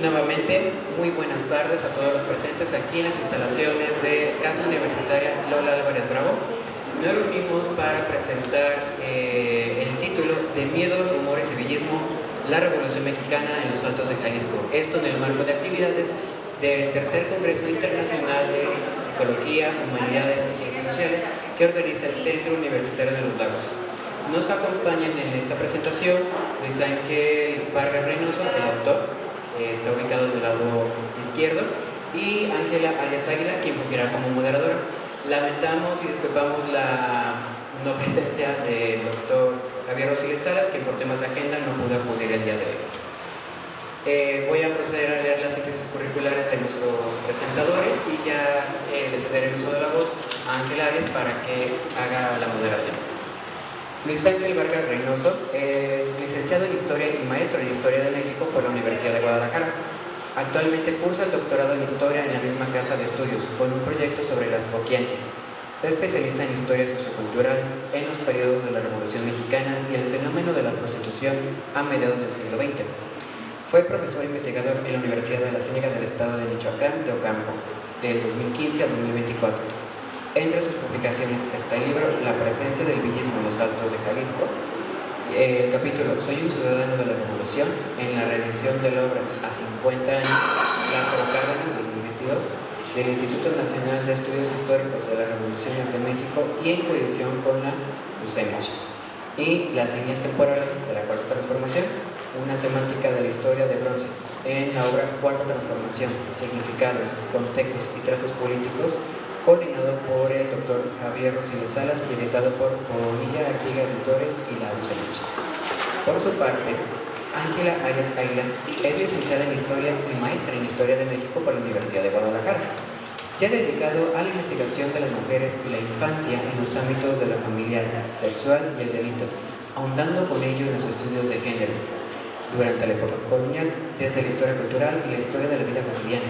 Nuevamente, muy buenas tardes a todos los presentes aquí en las instalaciones de Casa Universitaria Lola Álvarez Bravo. Nos reunimos para presentar el título de Miedos, Rumores y Villismo, la Revolución Mexicana en los Altos de Jalisco. Esto en el marco de actividades del Tercer Congreso Internacional de Psicología, Humanidades y Ciencias Sociales que organiza el Centro Universitario de los Lagos. Nos acompañan en esta presentación Luis Ángel Vargas Reynoso, el autor, está ubicado del lado izquierdo, y Ángela Arias Águila, quien funcionará como moderadora. Lamentamos y disculpamos la no presencia del doctor Javier Rosiles Salas, quien por temas de agenda no pudo acudir el día de hoy. Voy a proceder a leer las síntesis curriculares de nuestros presentadores y ya le cederé el uso de la voz a Ángela Arias para que haga la moderación. Luis Ángel Vargas Reynoso es licenciado en Historia y maestro en Historia de México por la Universidad de Guadalajara. Actualmente cursa el doctorado en Historia en la misma casa de estudios, con un proyecto sobre las boquianchis. Se especializa en Historia sociocultural en los periodos de la Revolución Mexicana y el fenómeno de la prostitución a mediados del siglo XX. Fue profesor investigador en la Universidad de las Ciénegas del Estado de Michoacán de Ocampo, del 2015 a 2024. Entre sus publicaciones está el libro La presencia del villismo en los Altos de Jalisco, el capítulo Soy un ciudadano de la revolución, en la reedición de la obra A 50 años, Lázaro Cárdenas, 2022, del Instituto Nacional de Estudios Históricos de las Revoluciones de México y en coedición con la UCEMOS, y Las líneas temporales de la Cuarta Transformación, una semántica de la historia de bronce, en la obra Cuarta Transformación, significados, contextos y trazos políticos, coordinado por el doctor Javier Rosiles Salas y editado por Bonilla Artiga Editores y la UCEMOS. Por su parte, Ángela Arias Águila es licenciada en Historia y maestra en Historia de México por la Universidad de Guadalajara. Se ha dedicado a la investigación de las mujeres y la infancia en los ámbitos de la familia sexual y el delito, ahondando con ello en los estudios de género durante la época colonial, desde la historia cultural y la historia de la vida cotidiana.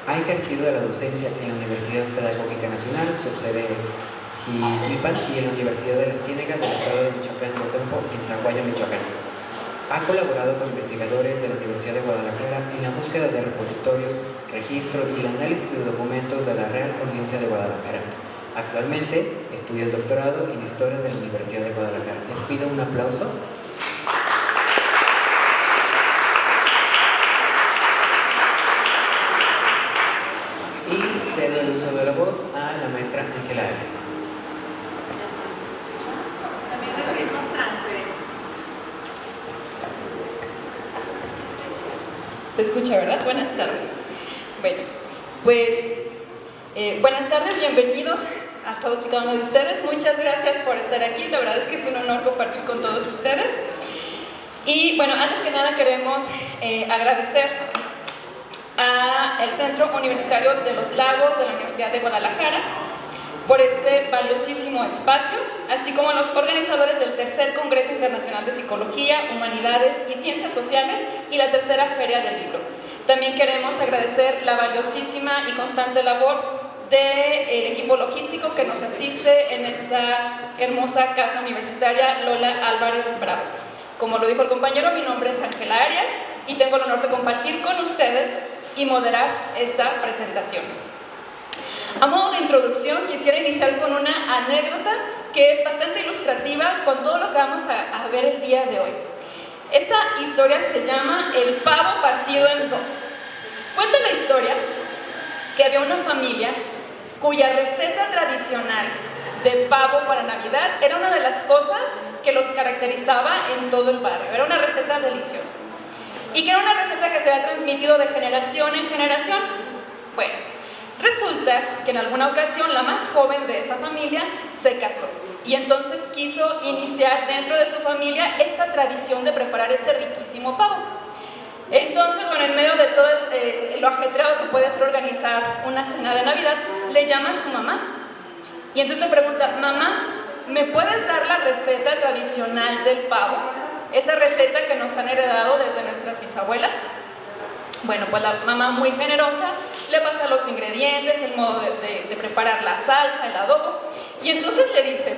Ha ejercido de la docencia en la Universidad Pedagógica Nacional, subsede Jiquipan, y en la Universidad de las Ciénegas del Estado de Michoacán de Ocampo, en Zaguayo, Michoacán. Ha colaborado con investigadores de la Universidad de Guadalajara en la búsqueda de repositorios, registro y el análisis de documentos de la Real Audiencia de Guadalajara. Actualmente estudia el doctorado en Historia de la Universidad de Guadalajara. Les pido un aplauso. Cedo el uso de la voz a la maestra Ángela Arias. También recibimos transferencia. Se escucha, ¿verdad? Buenas tardes. Bueno, pues buenas tardes, bienvenidos a todos y cada uno de ustedes. Muchas gracias por estar aquí. La verdad es que es un honor compartir con todos ustedes. Y bueno, antes que nada queremos agradecer al Centro Universitario de los Lagos de la Universidad de Guadalajara por este valiosísimo espacio, así como a los organizadores del Tercer Congreso Internacional de Psicología, Humanidades y Ciencias Sociales y la Tercera Feria del Libro. También queremos agradecer la valiosísima y constante labor del equipo logístico que nos asiste en esta hermosa casa universitaria Lola Álvarez Bravo. Como lo dijo el compañero, mi nombre es Ángela Arias y tengo el honor de compartir con ustedes y moderar esta presentación. A modo de introducción, quisiera iniciar con una anécdota que es bastante ilustrativa con todo lo que vamos a ver el día de hoy. Esta historia se llama El pavo partido en dos. Cuenta la historia que había una familia cuya receta tradicional de pavo para Navidad era una de las cosas que los caracterizaba en todo el barrio. Era una receta deliciosa. Y que era una receta que se había transmitido de generación en generación. Bueno, resulta que en alguna ocasión la más joven de esa familia se casó y entonces quiso iniciar dentro de su familia esta tradición de preparar ese riquísimo pavo. Entonces, bueno, en medio de todo lo ajetreado que puede ser organizar una cena de Navidad, le llama a su mamá y entonces le pregunta: mamá, ¿me puedes dar la receta tradicional del pavo? Esa receta que nos han heredado desde nuestras bisabuelas. Bueno, pues la mamá, muy generosa, le pasa los ingredientes, el modo de preparar la salsa, el adobo, y entonces le dice: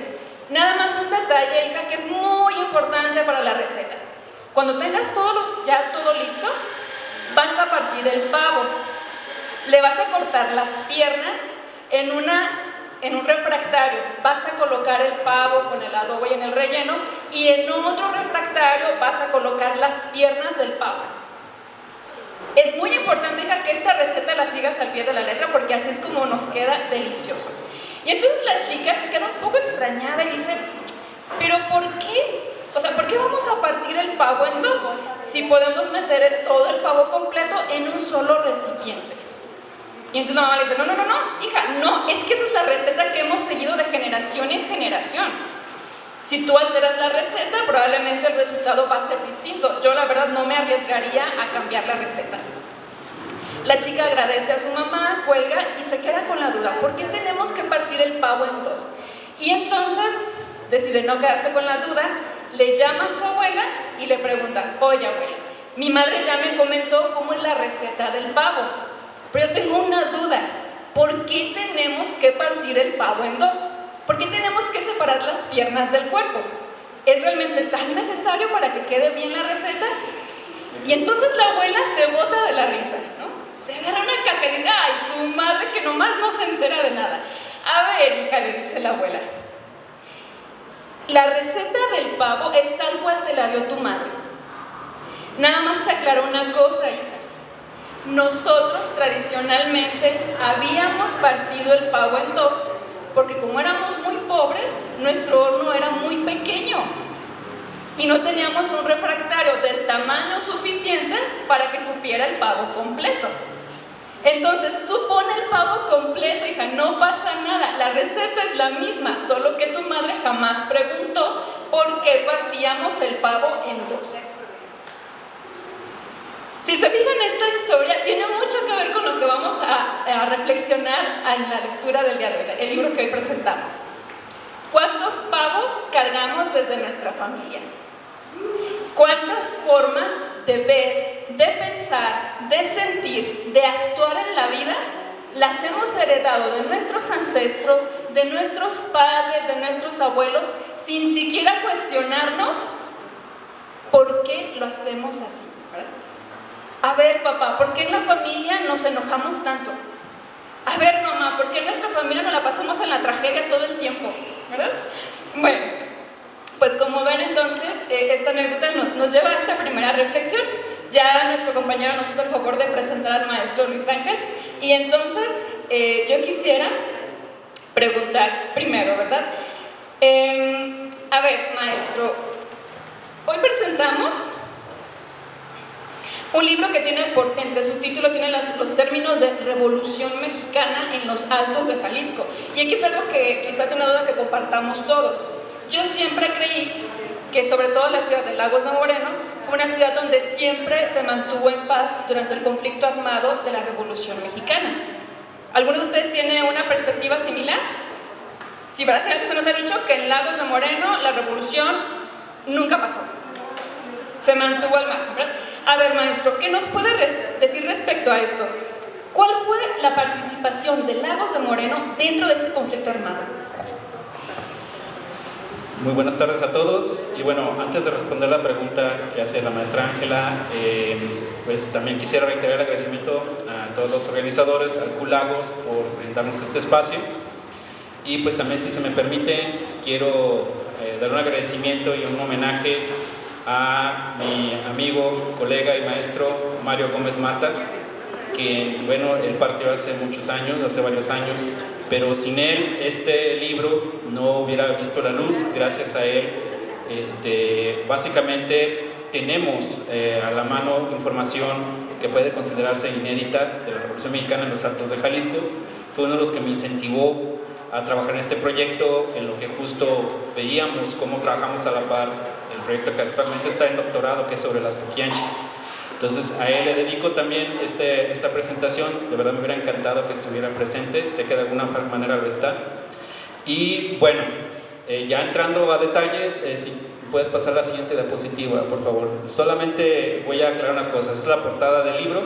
nada más un detalle, hija, que es muy importante para la receta. Cuando tengas ya todo listo, vas a partir el pavo, le vas a cortar las piernas en un refractario, vas a colocar el pavo con el adobo y en el relleno, y en otro refractario vas a colocar las piernas del pavo. Es muy importante, hija, que esta receta la sigas al pie de la letra, porque así es como nos queda delicioso. Y entonces la chica se queda un poco extrañada y dice, ¿pero por qué? O sea, ¿por qué vamos a partir el pavo en dos si podemos meter todo el pavo completo en un solo recipiente? Y entonces la mamá le dice, no, hija, no, es que esa es la receta que hemos seguido de generación en generación. Si tú alteras la receta, probablemente el resultado va a ser distinto. Yo la verdad no me arriesgaría a cambiar la receta. La chica agradece a su mamá, cuelga y se queda con la duda, ¿por qué tenemos que partir el pavo en dos? Y entonces decide no quedarse con la duda, le llama a su abuela y le pregunta, oye abuela, mi madre ya me comentó cómo es la receta del pavo, pero yo tengo una duda, ¿por qué tenemos que partir el pavo en dos? ¿Por qué tenemos que separar las piernas del cuerpo? ¿Es realmente tan necesario para que quede bien la receta? Y entonces la abuela se bota de la risa, ¿no? Se agarra una caca y dice, ay, tu madre que nomás no se entera de nada. A ver, hija, le dice la abuela, la receta del pavo es tal cual te la dio tu madre. Nada más te aclaro una cosa, hija. Nosotros tradicionalmente habíamos partido el pavo en dos, porque como éramos muy pobres, nuestro horno era muy pequeño y no teníamos un refractario del tamaño suficiente para que cupiera el pavo completo. Entonces tú pones el pavo completo, hija, no pasa nada, la receta es la misma, solo que tu madre jamás preguntó por qué partíamos el pavo en dos. Si se fijan, esta historia tiene mucho que ver con lo que vamos a reflexionar en la lectura del día de hoy, el libro que hoy presentamos. ¿Cuántos pavos cargamos desde nuestra familia? ¿Cuántas formas de ver, de pensar, de sentir, de actuar en la vida las hemos heredado de nuestros ancestros, de nuestros padres, de nuestros abuelos, sin siquiera cuestionarnos por qué lo hacemos así? ¿Verdad? A ver, papá, ¿por qué en la familia nos enojamos tanto? A ver, mamá, ¿por qué en nuestra familia nos la pasamos en la tragedia todo el tiempo? ¿Verdad? Bueno, pues como ven entonces, esta anécdota nos lleva a esta primera reflexión. Ya nuestro compañero nos hizo el favor de presentar al maestro Luis Ángel. Y entonces yo quisiera preguntar primero, ¿verdad? A ver, maestro, hoy presentamos un libro que tiene, entre su título, tiene los términos de Revolución Mexicana en los Altos de Jalisco. Y aquí es algo que quizás es una duda que compartamos todos. Yo siempre creí que, sobre todo la ciudad de Lagos de Moreno, fue una ciudad donde siempre se mantuvo en paz durante el conflicto armado de la Revolución Mexicana. ¿Alguno de ustedes tiene una perspectiva similar? Sí, para gente se nos ha dicho que en Lagos de Moreno la revolución nunca pasó. Se mantuvo al margen, ¿verdad? A ver, maestro, ¿qué nos puede decir respecto a esto? ¿Cuál fue la participación de Lagos de Moreno dentro de este conflicto armado? Muy buenas tardes a todos. Y bueno, antes de responder la pregunta que hace la maestra Ángela, pues también quisiera reiterar el agradecimiento a todos los organizadores, al CUL Lagos, por brindarnos este espacio. Y pues también, si se me permite, quiero dar un agradecimiento y un homenaje a mi amigo, colega y maestro Mario Gómez Mata, que bueno, él partió hace muchos años, hace varios años, pero sin él este libro no hubiera visto la luz. Gracias a él, básicamente tenemos a la mano información que puede considerarse inédita de la Revolución Mexicana en los Altos de Jalisco. Fue uno de los que me incentivó a trabajar en este proyecto, en lo que justo veíamos cómo trabajamos a la par el proyecto que actualmente está en doctorado, que es sobre las Poquianchis. Entonces a él le dedico también esta presentación. De verdad me hubiera encantado que estuviera presente, sé que de alguna manera lo está. Y bueno, ya entrando a detalles, si puedes pasar la siguiente diapositiva, por favor. Solamente voy a aclarar unas cosas. Es la portada del libro.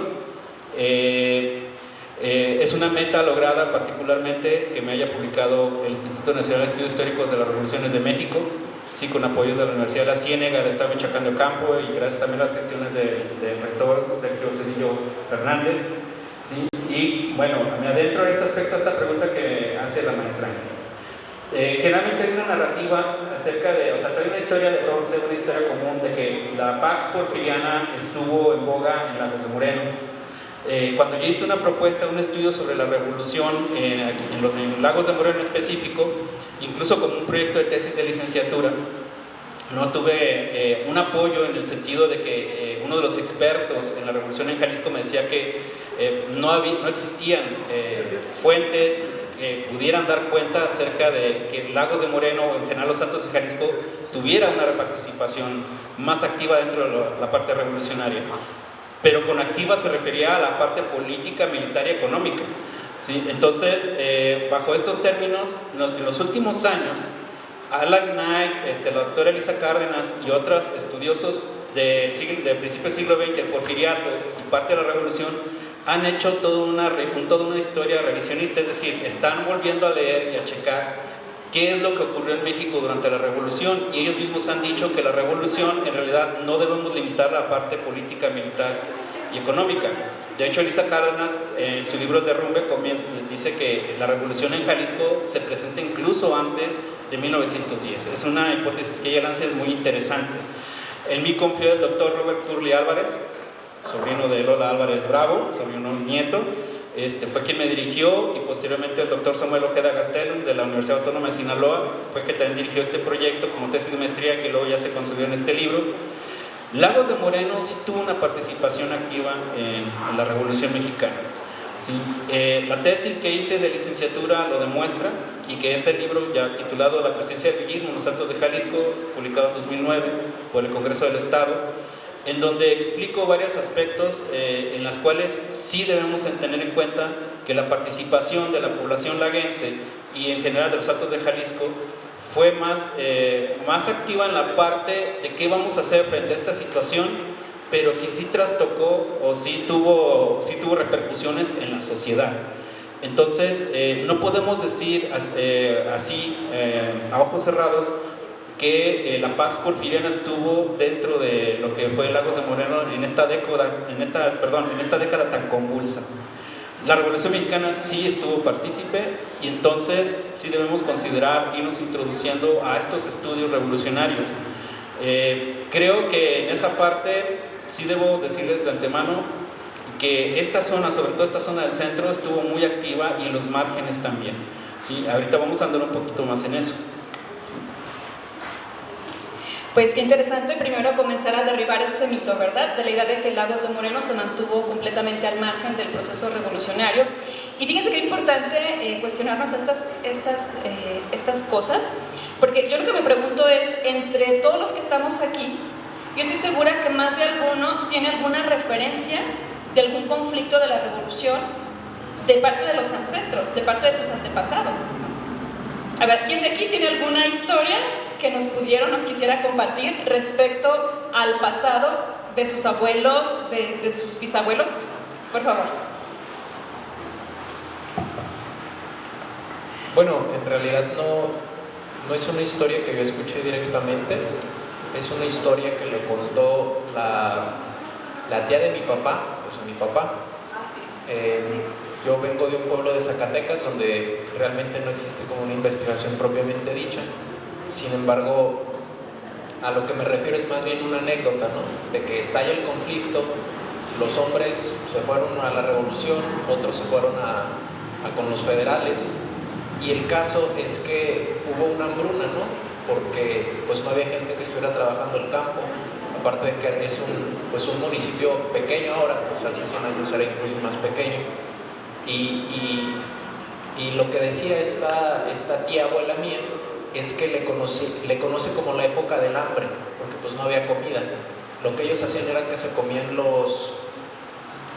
Es una meta lograda particularmente que me haya publicado el Instituto Nacional de Estudios Históricos de las Revoluciones de México. sí, con apoyo de la Universidad de la Ciénega, del Estado de Michoacán de Ocampo, y gracias también a las gestiones del rector Sergio Cedillo Fernández. ¿Sí? Y bueno, me adentro en este aspecto, esta pregunta que hace la maestra. Generalmente hay una narrativa acerca de, o sea, hay una historia de bronce, una historia común de que la Pax Porfiriana estuvo en boga en Lagos de Moreno. Cuando yo hice una propuesta, un estudio sobre la revolución en Lagos de Moreno en específico, incluso como un proyecto de tesis de licenciatura, no tuve un apoyo en el sentido de que uno de los expertos en la revolución en Jalisco me decía que no existían fuentes que pudieran dar cuenta acerca de que Lagos de Moreno o en general los Altos de Jalisco tuviera una participación más activa dentro de la parte revolucionaria. Pero con activa se refería a la parte política, militar y económica. ¿Sí? Entonces, bajo estos términos, en los últimos años, Alan Knight, la doctora Elisa Cárdenas y otros estudiosos del principio del siglo XX, el porfiriato y parte de la revolución, han hecho toda una historia revisionista, es decir, están volviendo a leer y a checar qué es lo que ocurrió en México durante la revolución, y ellos mismos han dicho que la revolución en realidad no debemos limitar la parte política, militar y económica. De hecho, Elisa Cárdenas en su libro Derrumbe dice que la revolución en Jalisco se presenta incluso antes de 1910. Es una hipótesis que ella lanza, es muy interesante. En mí confió el doctor Robert Turley Álvarez, sobrino de Lola Álvarez Bravo, sobrino nieto. Fue quien me dirigió, y posteriormente el doctor Samuel Ojeda Gastelum de la Universidad Autónoma de Sinaloa fue quien también dirigió este proyecto como tesis de maestría, que luego ya se consolidó en este libro. Lagos de Moreno sí tuvo una participación activa en la Revolución Mexicana. ¿Sí? La tesis que hice de licenciatura lo demuestra, y que es el libro ya titulado La presencia del villismo en los Altos de Jalisco, publicado en 2009 por el Congreso del Estado, en donde explico varios aspectos en los cuales sí debemos tener en cuenta que la participación de la población laguense y en general de los Altos de Jalisco fue más activa en la parte de qué vamos a hacer frente a esta situación, pero que sí trastocó o sí tuvo repercusiones en la sociedad. Entonces, no podemos decir así a ojos cerrados que la Pax Porfiriana estuvo dentro de lo que fue Lagos de Moreno en esta década tan convulsa. La Revolución Mexicana sí estuvo partícipe, y entonces sí debemos considerar irnos introduciendo a estos estudios revolucionarios. Creo que en esa parte sí debo decirles de antemano que esta zona, sobre todo esta zona del centro, estuvo muy activa, y en los márgenes también. ¿Sí? Ahorita vamos a andar un poquito más en eso. Pues qué interesante primero comenzar a derribar este mito, ¿verdad? De la idea de que Lagos de Moreno se mantuvo completamente al margen del proceso revolucionario. Y fíjense qué importante cuestionarnos estas cosas, porque yo lo que me pregunto es, entre todos los que estamos aquí, yo estoy segura que más de alguno tiene alguna referencia de algún conflicto de la revolución de parte de los ancestros, de parte de sus antepasados. A ver, ¿quién de aquí tiene alguna historia que nos quisiera compartir respecto al pasado de sus abuelos, de sus bisabuelos? Por favor. Bueno, en realidad no es una historia que yo escuché directamente, es una historia que le contó la tía de mi papá, pues a mi papá. Yo vengo de un pueblo de Zacatecas donde realmente no existe como una investigación propiamente dicha. Sin embargo, a lo que me refiero es más bien una anécdota, ¿no? De que estalla el conflicto, los hombres se fueron a la revolución, otros se fueron con los federales, y el caso es que hubo una hambruna, ¿no? Porque pues no había gente que estuviera trabajando el campo, aparte de que es un municipio pequeño ahora, pues hace 100 años era incluso más pequeño. Y lo que decía esta tía abuela mía es que le conoce como la época del hambre, porque pues no había comida. Lo que ellos hacían era que se comían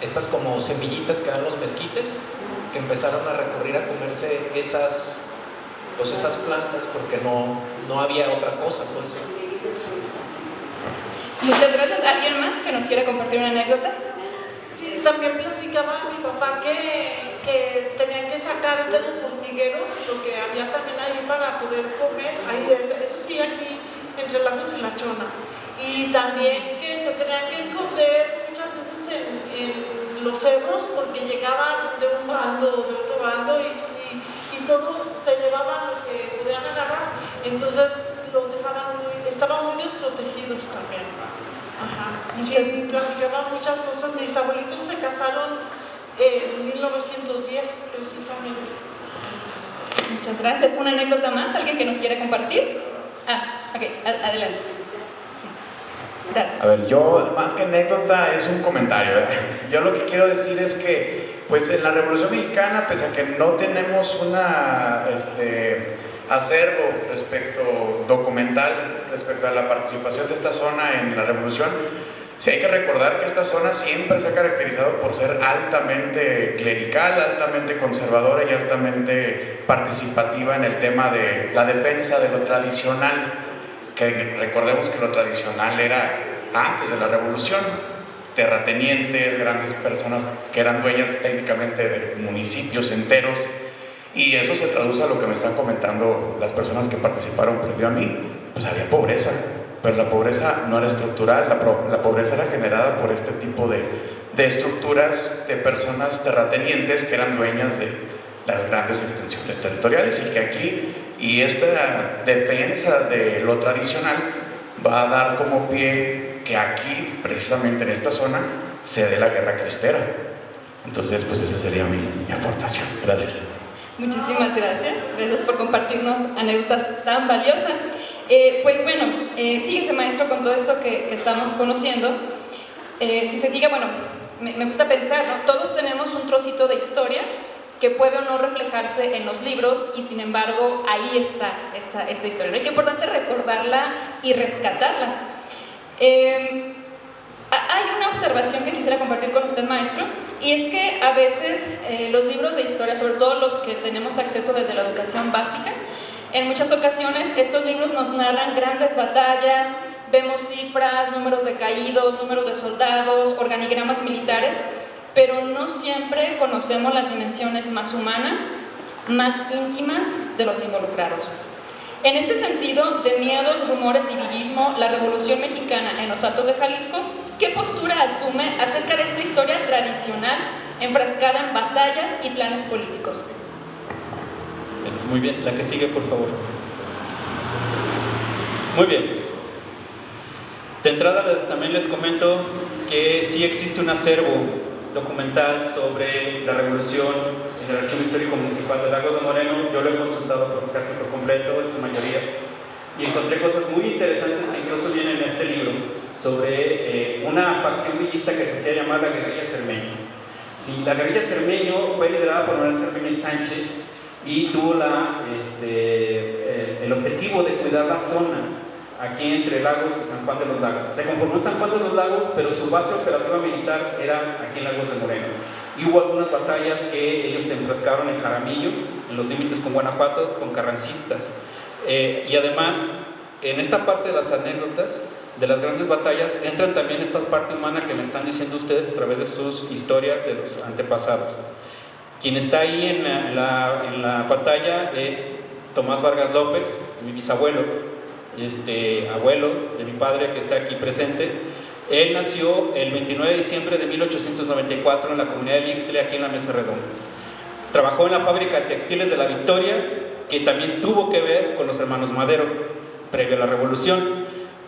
estas como semillitas que dan los mezquites, que empezaron a recurrir a comerse esas plantas porque no había otra cosa, pues. Muchas gracias. ¿Alguien más que nos quiera compartir una anécdota? Sí, también platicaba mi papá que tenían que sacar de los hormigueros lo que había también ahí para poder comer. Eso sí, aquí entre Lagos y La Chona. Y también que se tenían que esconder muchas veces en los cerros porque llegaban de un bando o de otro bando y todos se llevaban lo que podían agarrar. Entonces los dejaban estaban muy desprotegidos también. Ajá. Sí, platicaban muchas cosas. Mis abuelitos se casaron en 1910 precisamente. Muchas gracias. ¿Una anécdota más? ¿Alguien que nos quiera compartir? Ok, adelante. Sí. Gracias. A ver, yo más que anécdota es un comentario. Yo lo que quiero decir es que, pues en la Revolución Mexicana, pese a que no tenemos una acervo respecto documental respecto a la participación de esta zona en la Revolución, sí hay que recordar que esta zona siempre se ha caracterizado por ser altamente clerical, altamente conservadora y altamente participativa en el tema de la defensa de lo tradicional, que recordemos que lo tradicional era antes de la Revolución, terratenientes, grandes personas que eran dueñas técnicamente de municipios enteros, y eso se traduce a lo que me están comentando las personas que participaron previo a mí. Pues había pobreza, pero la pobreza no era estructural, la pobreza era generada por este tipo de estructuras de personas terratenientes que eran dueñas de las grandes extensiones territoriales, y que aquí, y esta defensa de lo tradicional va a dar como pie que aquí, precisamente en esta zona, se dé la guerra cristera. Entonces, pues esa sería mi aportación. Gracias. Muchísimas gracias. Gracias por compartirnos anécdotas tan valiosas. Pues bueno, fíjese, maestro, con todo esto que estamos conociendo, si se fija, bueno, me gusta pensar, ¿no? Todos tenemos un trocito de historia que puede o no reflejarse en los libros, y sin embargo ahí está esta historia, ¿no? Y qué importante recordarla y rescatarla. Hay una observación que quisiera compartir con usted, maestro, y es que a veces los libros de historia, sobre todo los que tenemos acceso desde la educación básica, en muchas ocasiones estos libros nos narran grandes batallas, vemos cifras, números de caídos, números de soldados, organigramas militares, pero no siempre conocemos las dimensiones más humanas, más íntimas de los involucrados. En este sentido, de miedos, rumores y villismo, la Revolución Mexicana en los Altos de Jalisco, ¿qué postura asume acerca de esta historia tradicional enfrascada en batallas y planes políticos? Muy bien, la que sigue, por favor. Muy bien. De entrada también les comento que sí existe un acervo documental sobre la revolución en el Archivo Histórico Municipal de Lagos de Moreno. Yo lo he consultado casi por completo, en su mayoría, y encontré cosas muy interesantes que incluso vienen en este libro sobre una facción villista que se hacía llamar la guerrilla Cermeño. Sí, la guerrilla Cermeño fue liderada por Manuel Cermeño Sánchez y tuvo el objetivo de cuidar la zona aquí entre Lagos y San Juan de los Lagos. Se conformó en San Juan de los Lagos, pero su base operativa militar era aquí en Lagos de Moreno. Y hubo algunas batallas que ellos se enfrascaron en Jaramillo, en los límites con Guanajuato, con carrancistas. Y además, en esta parte de las anécdotas de las grandes batallas, entran también esta parte humana que me están diciendo ustedes a través de sus historias de los antepasados. Quien está ahí en la pantalla es Tomás Vargas López, mi bisabuelo, abuelo de mi padre que está aquí presente. Él nació el 29 de diciembre de 1894 en la comunidad de Ixtle, aquí en la Mesa Redonda. Trabajó en la fábrica de textiles de La Victoria, que también tuvo que ver con los hermanos Madero, previo a la Revolución.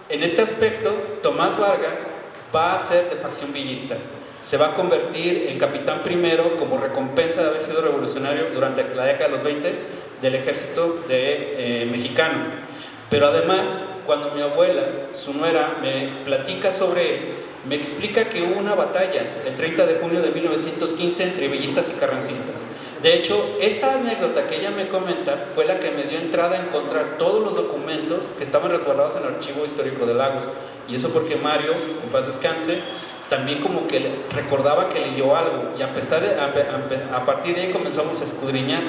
En este aspecto, Tomás Vargas va a ser de facción villista. Se va a convertir en capitán primero como recompensa de haber sido revolucionario durante la década de los 20 del ejército mexicano. Pero además, cuando mi abuela, su nuera, me platica sobre él, me explica que hubo una batalla el 30 de junio de 1915 entre villistas y carrancistas. De hecho, esa anécdota que ella me comenta fue la que me dio entrada a encontrar todos los documentos que estaban resguardados en el Archivo Histórico de Lagos. Y eso porque Mario, en paz descanse, también como que recordaba que leyó algo. Y a partir de ahí comenzamos a escudriñar.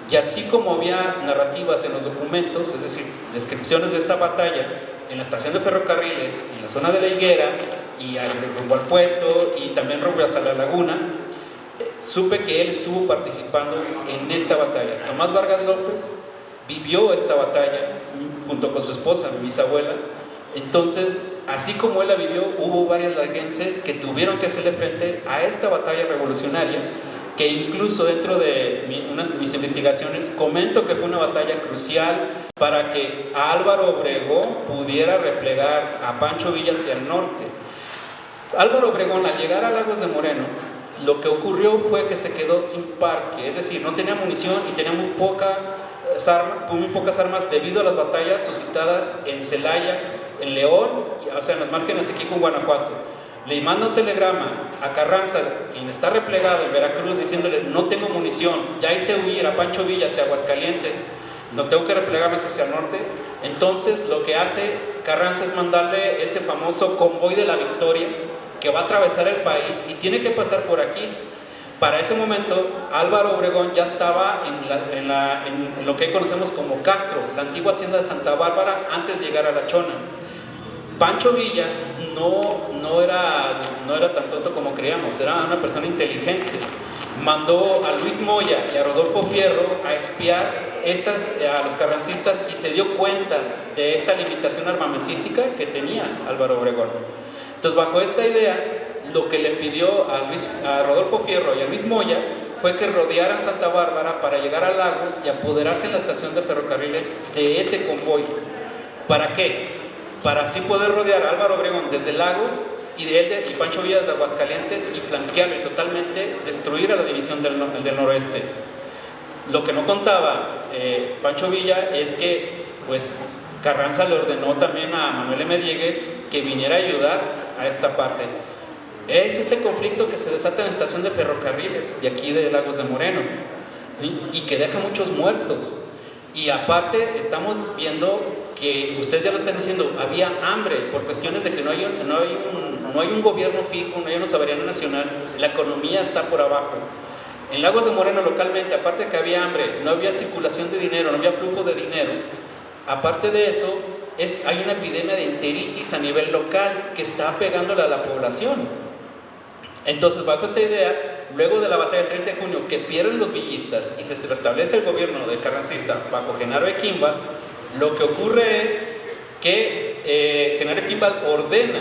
Y así como había narrativas en los documentos, es decir, descripciones de esta batalla en la estación de ferrocarriles, en la zona de la Higuera, y rumbo al puesto, y también rumbo hacia la laguna, supe que él estuvo participando en esta batalla. Tomás Vargas López vivió esta batalla junto con su esposa, mi bisabuela. Entonces, así como él la vivió, hubo varias laguenses que tuvieron que hacerle frente a esta batalla revolucionaria, que incluso dentro de mis investigaciones comento que fue una batalla crucial para que Álvaro Obregón pudiera replegar a Pancho Villa hacia el norte. Álvaro Obregón, al llegar a Lagos de Moreno, lo que ocurrió fue que se quedó sin parque, es decir, no tenía munición y tenía muy pocas armas debido a las batallas suscitadas en Celaya, en León, o sea, en las márgenes aquí con Guanajuato. Le manda un telegrama a Carranza, quien está replegado en Veracruz, diciéndole: no tengo munición, ya hice huir a Pancho Villa hacia Aguascalientes, no tengo que replegarme hacia el norte. Entonces lo que hace Carranza es mandarle ese famoso convoy de la victoria que va a atravesar el país y tiene que pasar por aquí. Para ese momento Álvaro Obregón ya estaba en lo que hoy conocemos como Castro, la antigua hacienda de Santa Bárbara, antes de llegar a La Chona. Pancho Villa no era tan tonto como creíamos, era una persona inteligente. Mandó a Luis Moya y a Rodolfo Fierro a espiar a los carrancistas y se dio cuenta de esta limitación armamentística que tenía Álvaro Obregón. Entonces, bajo esta idea, lo que le pidió a Rodolfo Fierro y a Luis Moya fue que rodearan Santa Bárbara para llegar a Lagos y apoderarse en la estación de ferrocarriles de ese convoy. ¿Para qué? Para así poder rodear a Álvaro Obregón desde Lagos y Pancho Villa desde Aguascalientes y flanquearlo y totalmente destruir a la división del noroeste. Lo que no contaba Pancho Villa es que pues Carranza le ordenó también a Manuel M. Diegues que viniera a ayudar a esta parte. Es ese conflicto que se desata en la estación de ferrocarriles de aquí de Lagos de Moreno, ¿sí? Y que deja muchos muertos. Y aparte estamos viendo que ustedes ya lo están diciendo, había hambre por cuestiones de que no hay un gobierno fijo, no hay una soberanía nacional, la economía está por abajo. En Lagos de Moreno localmente, aparte de que había hambre, no había circulación de dinero, no había flujo de dinero. Aparte de eso, hay una epidemia de enteritis a nivel local que está pegándole a la población. Entonces, bajo esta idea, luego de la batalla del 30 de junio, que pierden los villistas y se restablece el gobierno de carrancista bajo Genaro Equimbal, lo que ocurre es que Genaro Equimbal ordena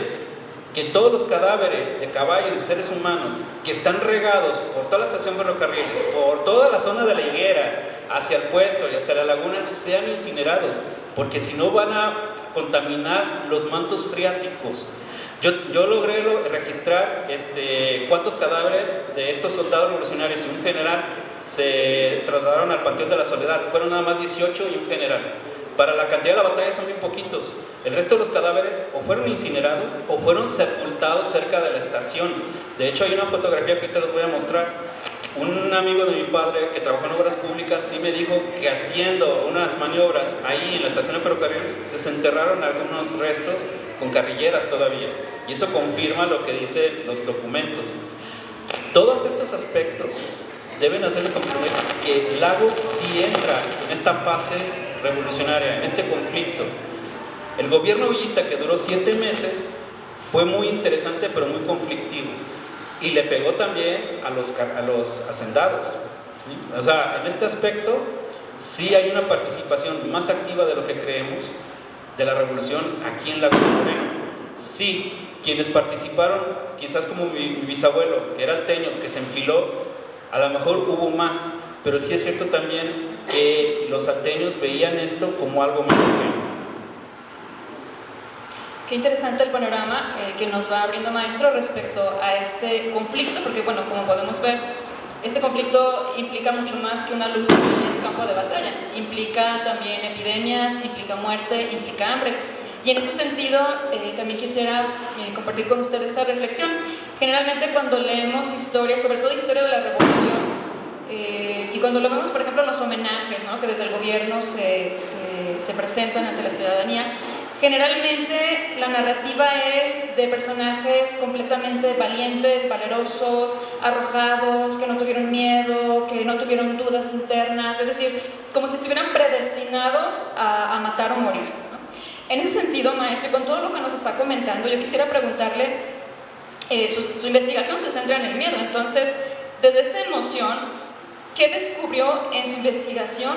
que todos los cadáveres de caballos y seres humanos que están regados por toda la estación de ferrocarriles, por toda la zona de la Higuera, hacia el puesto y hacia la laguna, sean incinerados, porque si no van a contaminar los mantos freáticos. Yo logré registrar cuántos cadáveres de estos soldados revolucionarios y un general se trasladaron al Panteón de la Soledad. Fueron nada más 18 y un general. Para la cantidad de la batalla son bien poquitos. El resto de los cadáveres o fueron incinerados o fueron sepultados cerca de la estación. De hecho, hay una fotografía que te les voy a mostrar. Un amigo de mi padre que trabajó en obras públicas sí me dijo que haciendo unas maniobras ahí en la estación de ferrocarriles desenterraron algunos restos con carrilleras todavía, y eso confirma lo que dicen los documentos. Todos estos aspectos deben hacerle comprender que Lagos sí entra en esta fase revolucionaria, en este conflicto. El gobierno villista, que duró 7 meses, fue muy interesante pero muy conflictivo. Y le pegó también a los hacendados, ¿sí? O sea, en este aspecto sí hay una participación más activa de lo que creemos de la revolución aquí en Lagos de Moreno. Sí, quienes participaron, quizás como mi bisabuelo, que era alteño, que se enfiló, a lo mejor hubo más, pero sí es cierto también que los alteños veían esto como algo más pequeño. Qué interesante el panorama que nos va abriendo, maestro, respecto a este conflicto, porque bueno, como podemos ver, este conflicto implica mucho más que una lucha en el campo de batalla. Implica también epidemias, implica muerte, implica hambre. Y en ese sentido, también quisiera compartir con usted esta reflexión. Generalmente cuando leemos historia, sobre todo historia de la revolución, y cuando lo vemos, por ejemplo, en los homenajes, ¿no?, que desde el gobierno se presentan ante la ciudadanía, generalmente la narrativa es de personajes completamente valientes, valerosos, arrojados, que no tuvieron miedo, que no tuvieron dudas internas, es decir, como si estuvieran predestinados a matar o morir, ¿no? En ese sentido, maestro, y con todo lo que nos está comentando, yo quisiera preguntarle, su investigación se centra en el miedo, entonces, desde esta emoción, ¿qué descubrió en su investigación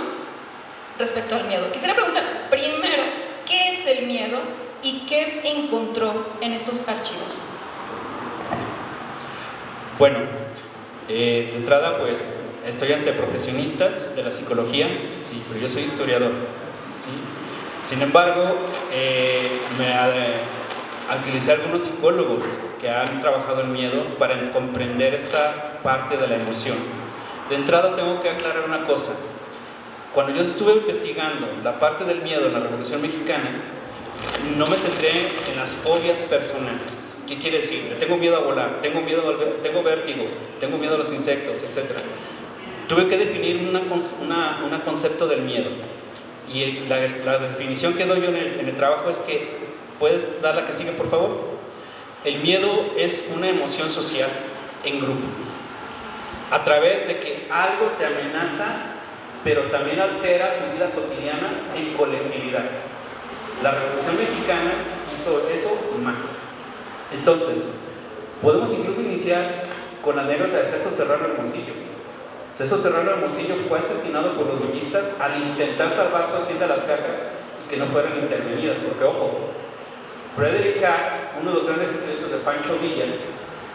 respecto al miedo. Quisiera preguntar primero, ¿qué es el miedo y qué encontró en estos archivos? Bueno, de entrada pues estoy ante profesionistas de la psicología, sí, pero yo soy historiador, ¿sí? Sin embargo, utilicé algunos psicólogos que han trabajado el miedo para comprender esta parte de la emoción. De entrada tengo que aclarar una cosa. Cuando yo estuve investigando la parte del miedo en la Revolución Mexicana, no me centré en las fobias personales. ¿Qué quiere decir? Tengo miedo a volar, tengo vértigo, tengo miedo a los insectos, etc. Tuve que definir un concepto del miedo. Y la definición que doy yo en el trabajo es que, ¿puedes dar la que sigue, por favor? El miedo es una emoción social en grupo, a través de que algo te amenaza, pero también altera tu vida cotidiana en colectividad. La Revolución Mexicana hizo eso y más. Entonces, podemos incluso iniciar con la anécdota de Celso Serrano Hermosillo. Celso Serrano Hermosillo fue asesinado por los villistas al intentar salvar su hacienda Las Cajas y que no fueran intervenidas, porque ojo, Frederick Katz, uno de los grandes estudiosos de Pancho Villa,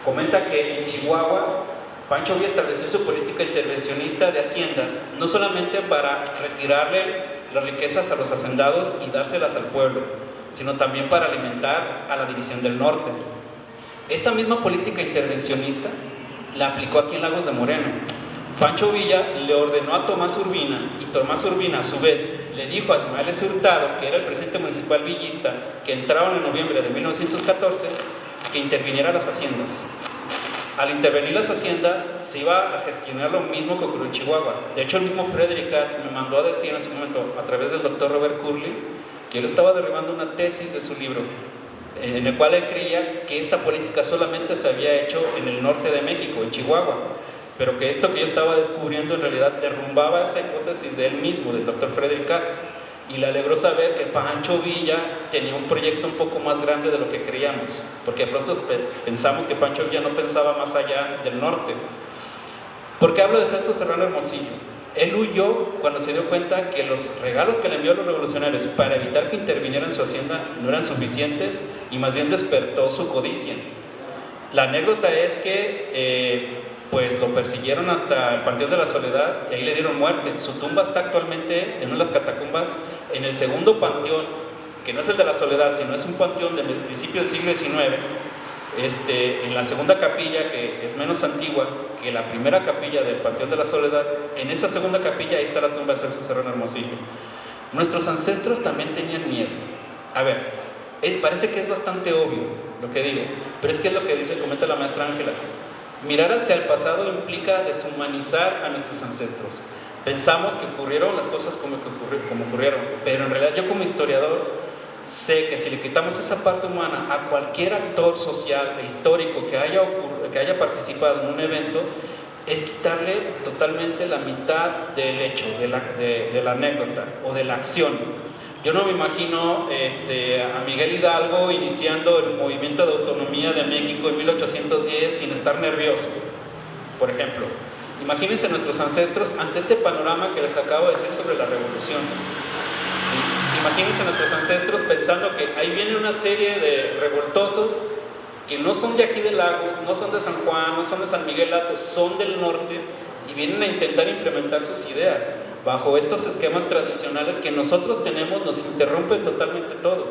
comenta que en Chihuahua Pancho Villa estableció su política intervencionista de haciendas, no solamente para retirarle las riquezas a los hacendados y dárselas al pueblo, sino también para alimentar a la División del Norte. Esa misma política intervencionista la aplicó aquí en Lagos de Moreno. Pancho Villa le ordenó a Tomás Urbina, y Tomás Urbina a su vez le dijo a Ismael S. Hurtado, que era el presidente municipal villista, que entraron en noviembre de 1914, que interviniera las haciendas. Al intervenir las haciendas, se iba a gestionar lo mismo que ocurrió en Chihuahua. De hecho, el mismo Frederick Katz me mandó a decir en su momento, a través del doctor Robert Curley, que él estaba derribando una tesis de su libro, en el cual él creía que esta política solamente se había hecho en el norte de México, en Chihuahua, pero que esto que yo estaba descubriendo en realidad derrumbaba esa hipótesis de él mismo, del doctor Frederick Katz, y le alegró saber que Pancho Villa tenía un proyecto un poco más grande de lo que creíamos, porque de pronto pensamos que Pancho Villa no pensaba más allá del norte. ¿Por qué hablo de Celso Serrano Hermosillo? Él huyó cuando se dio cuenta que los regalos que le envió a los revolucionarios para evitar que intervinieran en su hacienda no eran suficientes y más bien despertó su codicia. La anécdota es que pues lo persiguieron hasta el Panteón de la Soledad y ahí le dieron muerte. Su tumba está actualmente en una de las catacumbas en el segundo panteón, que no es el de la Soledad, sino es un panteón del principio del siglo XIX, en la segunda capilla, que es menos antigua que la primera capilla del Panteón de la Soledad. En esa segunda capilla ahí está la tumba de Celso Serrano Hermosillo. Nuestros ancestros también tenían miedo. A ver, parece que es bastante obvio lo que digo, pero es que es lo que comenta la maestra Ángela. Mirar hacia el pasado implica deshumanizar a nuestros ancestros. Pensamos que ocurrieron las cosas como ocurrieron, pero en realidad yo como historiador sé que si le quitamos esa parte humana a cualquier actor social e histórico que haya participado en un evento, es quitarle totalmente la mitad del hecho, de la anécdota o de la acción. Yo no me imagino a Miguel Hidalgo iniciando el movimiento de autonomía de México en 1810 sin estar nervioso, por ejemplo. Imagínense nuestros ancestros ante este panorama que les acabo de decir sobre la revolución. Imagínense nuestros ancestros pensando que ahí viene una serie de revoltosos que no son de aquí de Lagos, no son de San Juan, no son de San Miguel Alto, son del norte y vienen a intentar implementar sus ideas. Bajo estos esquemas tradicionales que nosotros tenemos, nos interrumpen totalmente todo.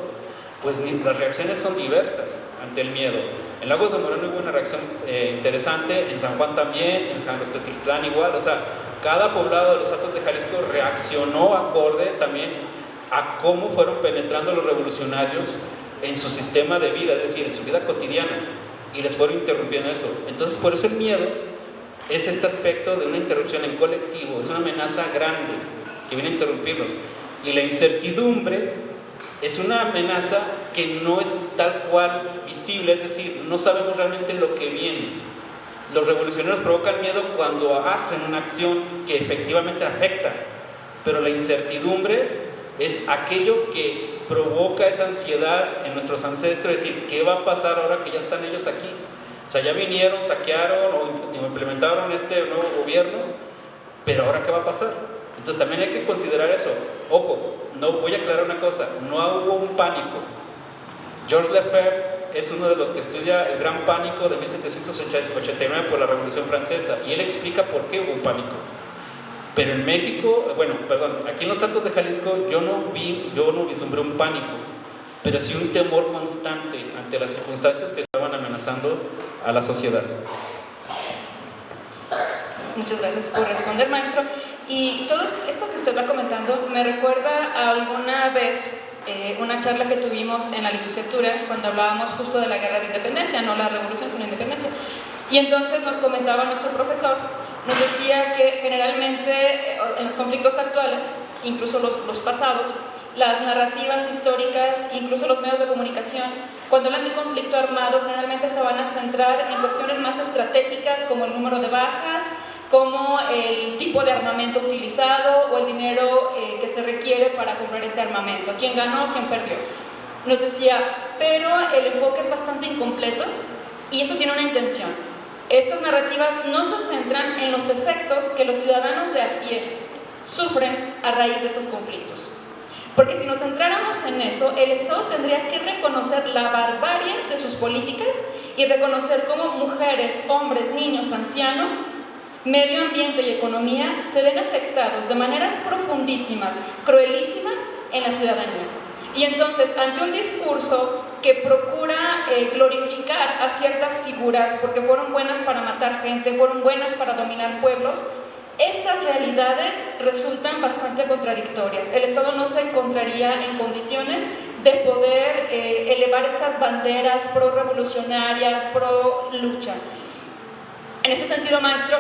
Pues las reacciones son diversas ante el miedo. En Lagos de Moreno hubo una reacción interesante, en San Juan también, en Jalostotitlán igual. O sea, cada poblado de los Altos de Jalisco reaccionó acorde también a cómo fueron penetrando los revolucionarios en su sistema de vida, es decir, en su vida cotidiana, y les fueron interrumpiendo eso. Entonces, por eso el miedo es este aspecto de una interrupción en colectivo, es una amenaza grande que viene a interrumpirnos. Y la incertidumbre es una amenaza que no es tal cual visible, es decir, no sabemos realmente lo que viene. Los revolucionarios provocan miedo cuando hacen una acción que efectivamente afecta, pero la incertidumbre es aquello que provoca esa ansiedad en nuestros ancestros, es decir, ¿qué va a pasar ahora que ya están ellos aquí? O sea, ya vinieron, saquearon o implementaron este nuevo gobierno, pero ahora ¿qué va a pasar? Entonces también hay que considerar eso. Ojo, no voy a aclarar una cosa, no hubo un pánico. Georges Lefebvre es uno de los que estudia el gran pánico de 1789 por la Revolución Francesa, y él explica por qué hubo un pánico. Pero en México, aquí en los Altos de Jalisco yo no vislumbré un pánico, pero sí un temor constante ante las circunstancias que estaban amenazando a la sociedad. Muchas gracias por responder, maestro. Y todo esto que usted va comentando me recuerda a alguna vez una charla que tuvimos en la licenciatura cuando hablábamos justo de la guerra de independencia, no la revolución, sino la independencia. Y entonces nos comentaba nuestro profesor, nos decía que generalmente en los conflictos actuales, incluso los pasados, las narrativas históricas, incluso los medios de comunicación, cuando hablan de conflicto armado, generalmente se van a centrar en cuestiones más estratégicas como el número de bajas, como el tipo de armamento utilizado o el dinero que se requiere para comprar ese armamento, quién ganó, quién perdió. Nos decía, pero el enfoque es bastante incompleto y eso tiene una intención. Estas narrativas no se centran en los efectos que los ciudadanos de a pie sufren a raíz de estos conflictos. Porque si nos centráramos en eso, el Estado tendría que reconocer la barbarie de sus políticas y reconocer cómo mujeres, hombres, niños, ancianos, medio ambiente y economía se ven afectados de maneras profundísimas, cruelísimas en la ciudadanía. Y entonces, ante un discurso que procura glorificar a ciertas figuras porque fueron buenas para matar gente, fueron buenas para dominar pueblos, estas realidades resultan bastante contradictorias. El Estado no se encontraría en condiciones de poder elevar estas banderas pro-revolucionarias, pro-lucha. En ese sentido, maestro,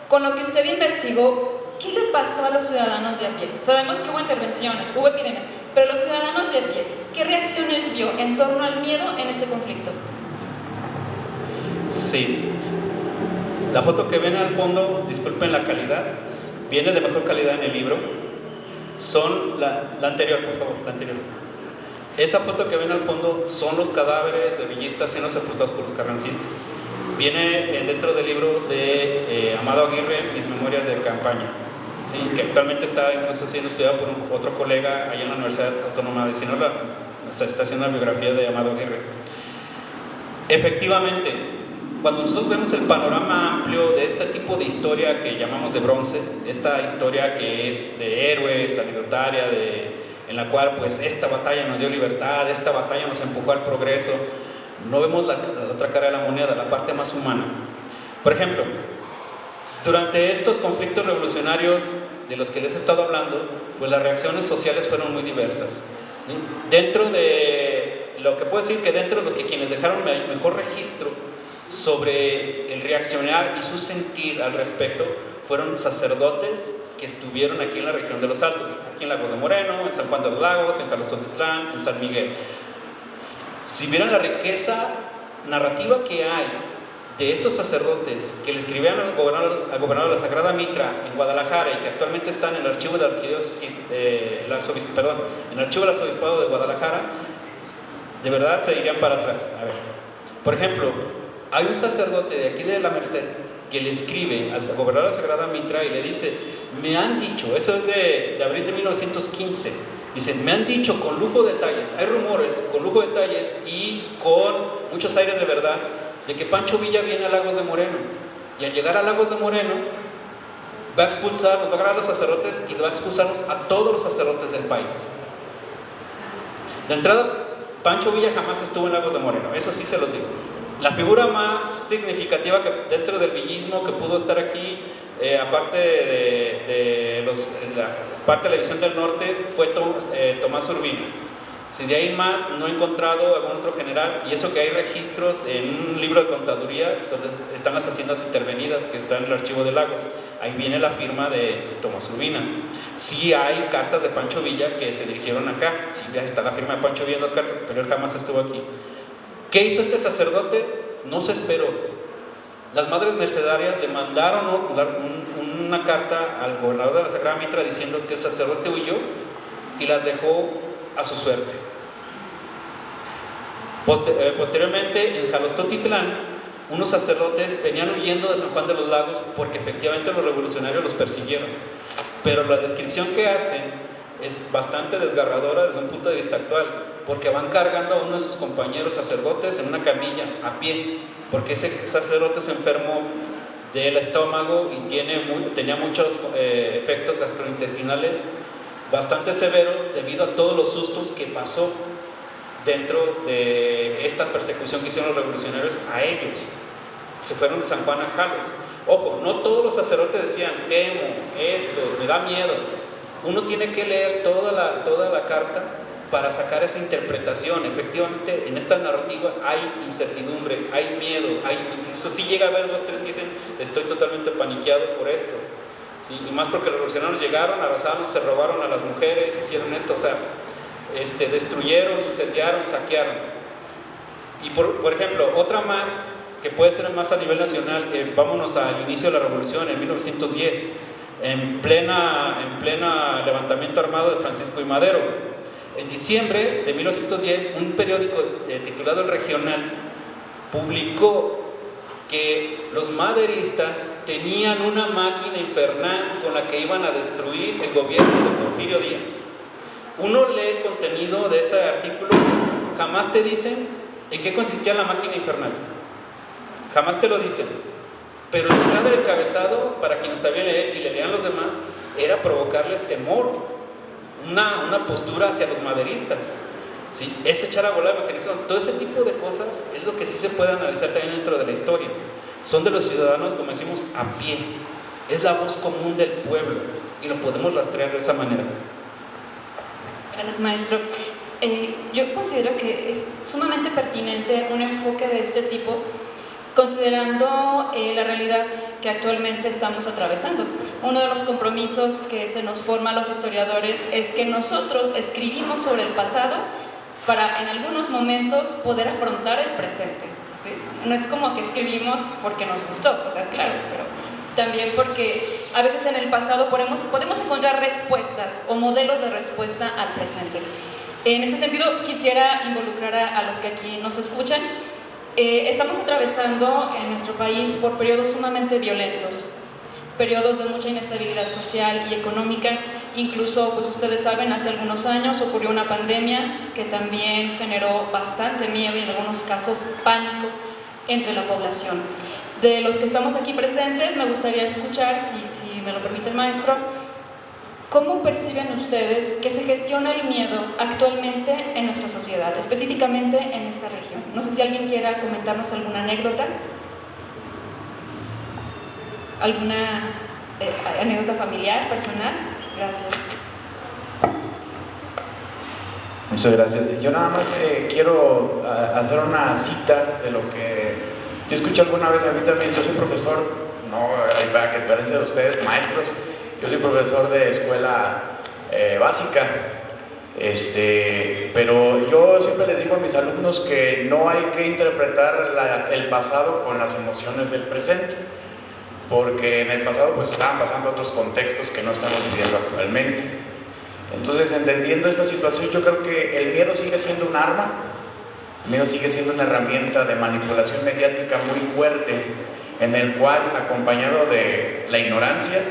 con lo que usted investigó, ¿qué le pasó a los ciudadanos de a pie? Sabemos que hubo intervenciones, hubo epidemias, pero los ciudadanos de a pie, ¿qué reacciones vio en torno al miedo en este conflicto? Sí. La foto que ven al fondo, disculpen la calidad, viene de mejor calidad en el libro. Son la anterior, por favor, la anterior. Esa foto que ven al fondo son los cadáveres de villistas siendo sepultados por los carrancistas. Viene dentro del libro de Amado Aguirre, Mis Memorias de Campaña, ¿sí? Que actualmente está incluso siendo estudiado por otro colega allá en la Universidad Autónoma de Sinaloa. Está haciendo la biografía de Amado Aguirre. Efectivamente, cuando nosotros vemos el panorama amplio de este tipo de historia que llamamos de bronce, esta historia que es de héroes, anecdotaria, en la cual pues esta batalla nos dio libertad, esta batalla nos empujó al progreso, no vemos la otra cara de la moneda, la parte más humana. Por ejemplo, durante estos conflictos revolucionarios de los que les he estado hablando, pues las reacciones sociales fueron muy diversas, ¿sí? Dentro de lo que puedo decir que dentro de los que quienes dejaron mejor registro sobre el reaccionar y su sentir al respecto fueron sacerdotes que estuvieron aquí en la región de los Altos, aquí en Lagos de Moreno, en San Juan de los Lagos, en Jalostotitlán, en San Miguel. Si vieran la riqueza narrativa que hay de estos sacerdotes que le escribían al gobernador de la Sagrada Mitra en Guadalajara y que actualmente están en el archivo de la arquidiócesis, en el archivo del arzobispado de Guadalajara, de verdad se irían para atrás. A ver, por ejemplo, hay un sacerdote de aquí de la Merced que le escribe al gobernador de la Sagrada Mitra y le dice, me han dicho, eso es de abril de 1915, dice, me han dicho con lujo de detalles, hay rumores con lujo de detalles y con muchos aires de verdad, de que Pancho Villa viene a Lagos de Moreno, y al llegar a Lagos de Moreno va a expulsar, nos va a agarrar a los sacerdotes y va a expulsarnos a todos los sacerdotes del país. De entrada, Pancho Villa jamás estuvo en Lagos de Moreno, eso sí se los digo. La figura más significativa que dentro del villismo que pudo estar aquí, aparte de la parte de la División del Norte, fue Tomás Urbina. Si de ahí más no he encontrado algún otro general, y eso que hay registros en un libro de contaduría donde están las haciendas intervenidas que está en el archivo de Lagos, ahí viene la firma de Tomás Urbina. Sí hay cartas de Pancho Villa que se dirigieron acá, sí está la firma de Pancho Villa en las cartas, pero él jamás estuvo aquí. ¿Qué hizo este sacerdote? No se esperó. Las madres mercedarias le mandaron una carta al gobernador de la Sagrada Mitra diciendo que el sacerdote huyó y las dejó a su suerte. Posteriormente, en Jalostotitlán, unos sacerdotes venían huyendo de San Juan de los Lagos porque efectivamente los revolucionarios los persiguieron. pero la descripción que hacen es bastante desgarradora desde un punto de vista actual, porque van cargando a uno de sus compañeros sacerdotes en una camilla a pie, porque ese sacerdote se enfermó del estómago y tenía muchos efectos gastrointestinales bastante severos debido a todos los sustos que pasó dentro de esta persecución que hicieron los revolucionarios a ellos. Se fueron de San Juan a Jalos. Ojo, no todos los sacerdotes decían, temo, esto, me da miedo. Uno tiene que leer toda la carta para sacar esa interpretación. Efectivamente, en esta narrativa hay incertidumbre, hay miedo, incluso sí llega a haber 2, 3 que dicen, estoy totalmente paniqueado por esto. ¿Sí? Y más porque los revolucionarios llegaron, arrasaron, se robaron a las mujeres, hicieron esto, o sea, destruyeron, incendiaron, saquearon. Y por ejemplo, otra más, que puede ser más a nivel nacional, vámonos al inicio de la revolución, en 1910, en plena levantamiento armado de Francisco I. Madero. En diciembre de 1910, un periódico titulado El Regional publicó que los maderistas tenían una máquina infernal con la que iban a destruir el gobierno de Porfirio Díaz. Uno lee el contenido de ese artículo, jamás te dicen en qué consistía la máquina infernal, jamás te lo dicen, pero el plan del encabezado, para quienes sabían leer y le leían los demás, era provocarles temor, una postura hacia los maderistas, ¿sí? Es echar a volar la imaginación. Todo ese tipo de cosas es lo que sí se puede analizar también dentro de la historia. Son de los ciudadanos, como decimos, a pie, es la voz común del pueblo y lo podemos rastrear de esa manera. Gracias, maestro. Yo considero que es sumamente pertinente un enfoque de este tipo, considerando la realidad que actualmente estamos atravesando. Uno de los compromisos que se nos forma a los historiadores es que nosotros escribimos sobre el pasado para en algunos momentos poder afrontar el presente, ¿sí? No es como que escribimos porque nos gustó, o sea, claro, pero también porque a veces en el pasado podemos encontrar respuestas o modelos de respuesta al presente. En ese sentido, quisiera involucrar a los que aquí nos escuchan. Estamos atravesando en nuestro país por periodos sumamente violentos, periodos de mucha inestabilidad social y económica. Incluso, pues ustedes saben, hace algunos años ocurrió una pandemia que también generó bastante miedo y en algunos casos pánico entre la población. De los que estamos aquí presentes, me gustaría escuchar, si me lo permite el maestro, ¿cómo perciben ustedes que se gestiona el miedo actualmente en nuestra sociedad, específicamente en esta región? No sé si alguien quiera comentarnos alguna anécdota, alguna anécdota familiar, personal. Gracias. Muchas gracias. Yo nada más quiero hacer una cita de lo que yo escuché alguna vez. A mí también, yo soy profesor, no hay que diferencia de ustedes, maestros. Yo soy profesor de escuela básica, pero yo siempre les digo a mis alumnos que no hay que interpretar el pasado con las emociones del presente, porque en el pasado pues estaban pasando otros contextos que no estamos viviendo actualmente. Entonces, entendiendo esta situación, yo creo que el miedo sigue siendo un arma, el miedo sigue siendo una herramienta de manipulación mediática muy fuerte, en el cual, acompañado de la ignorancia,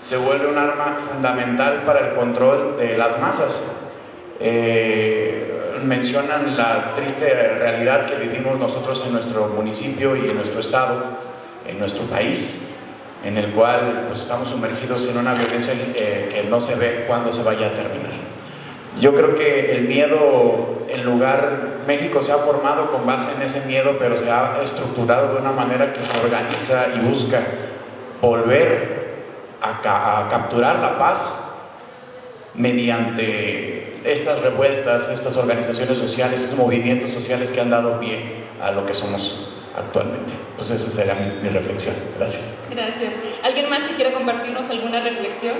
se vuelve un arma fundamental para el control de las masas. Mencionan la triste realidad que vivimos nosotros en nuestro municipio y en nuestro estado, en nuestro país, en el cual pues, estamos sumergidos en una violencia que no se ve cuándo se vaya a terminar. Yo creo que el miedo, México se ha formado con base en ese miedo, pero se ha estructurado de una manera que se organiza y busca volver a capturar la paz mediante estas revueltas, estas organizaciones sociales, estos movimientos sociales que han dado pie a lo que somos actualmente. Pues esa sería mi reflexión. Gracias. Gracias. ¿Alguien más que quiera compartirnos alguna reflexión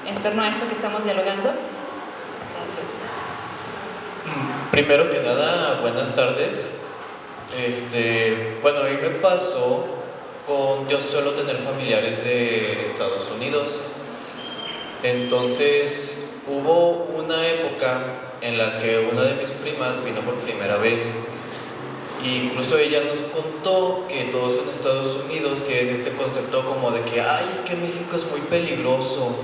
en torno a esto que estamos dialogando? Gracias. Primero que nada, buenas tardes. Bueno, a mí me pasó yo suelo tener familiares de Estados Unidos. Entonces hubo una época en la que una de mis primas vino por primera vez. Incluso ella nos contó que todos en Estados Unidos tienen este concepto como de que ay, es que México es muy peligroso,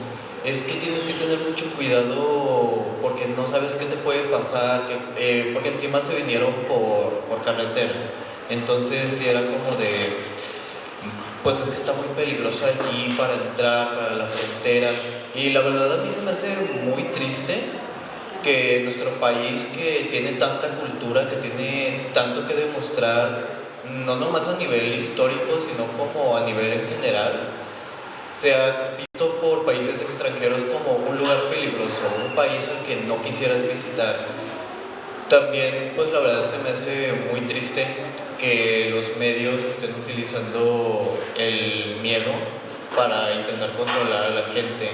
es que tienes que tener mucho cuidado porque no sabes qué te puede pasar, porque encima se vinieron por carretera. Entonces sí era como de, pues es que está muy peligroso allí para entrar, para la frontera. Y la verdad a mí se me hace muy triste que nuestro país, que tiene tanta cultura, que tiene tanto que demostrar, no nomás a nivel histórico, sino como a nivel en general, sea visto por países extranjeros como un lugar peligroso, un país al que no quisieras visitar. También, pues la verdad se me hace muy triste que los medios estén utilizando el miedo para intentar controlar a la gente.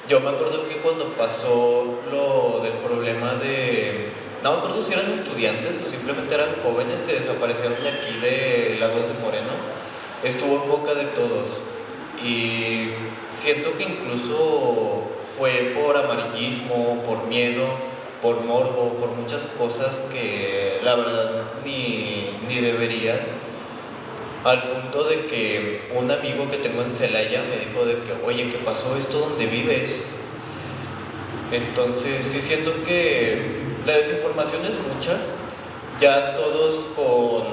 Yo me acuerdo que cuando pasó lo del problema de... No me acuerdo si eran estudiantes o simplemente eran jóvenes que desaparecieron de aquí de Lagos de Moreno, estuvo en boca de todos. Y siento que incluso fue por amarillismo, por miedo, por morbo, por muchas cosas que la verdad ni deberían. Al punto de que un amigo que tengo en Celaya me dijo de que, oye, ¿qué pasó esto donde vives? Entonces sí siento que la desinformación es mucha. Ya todos con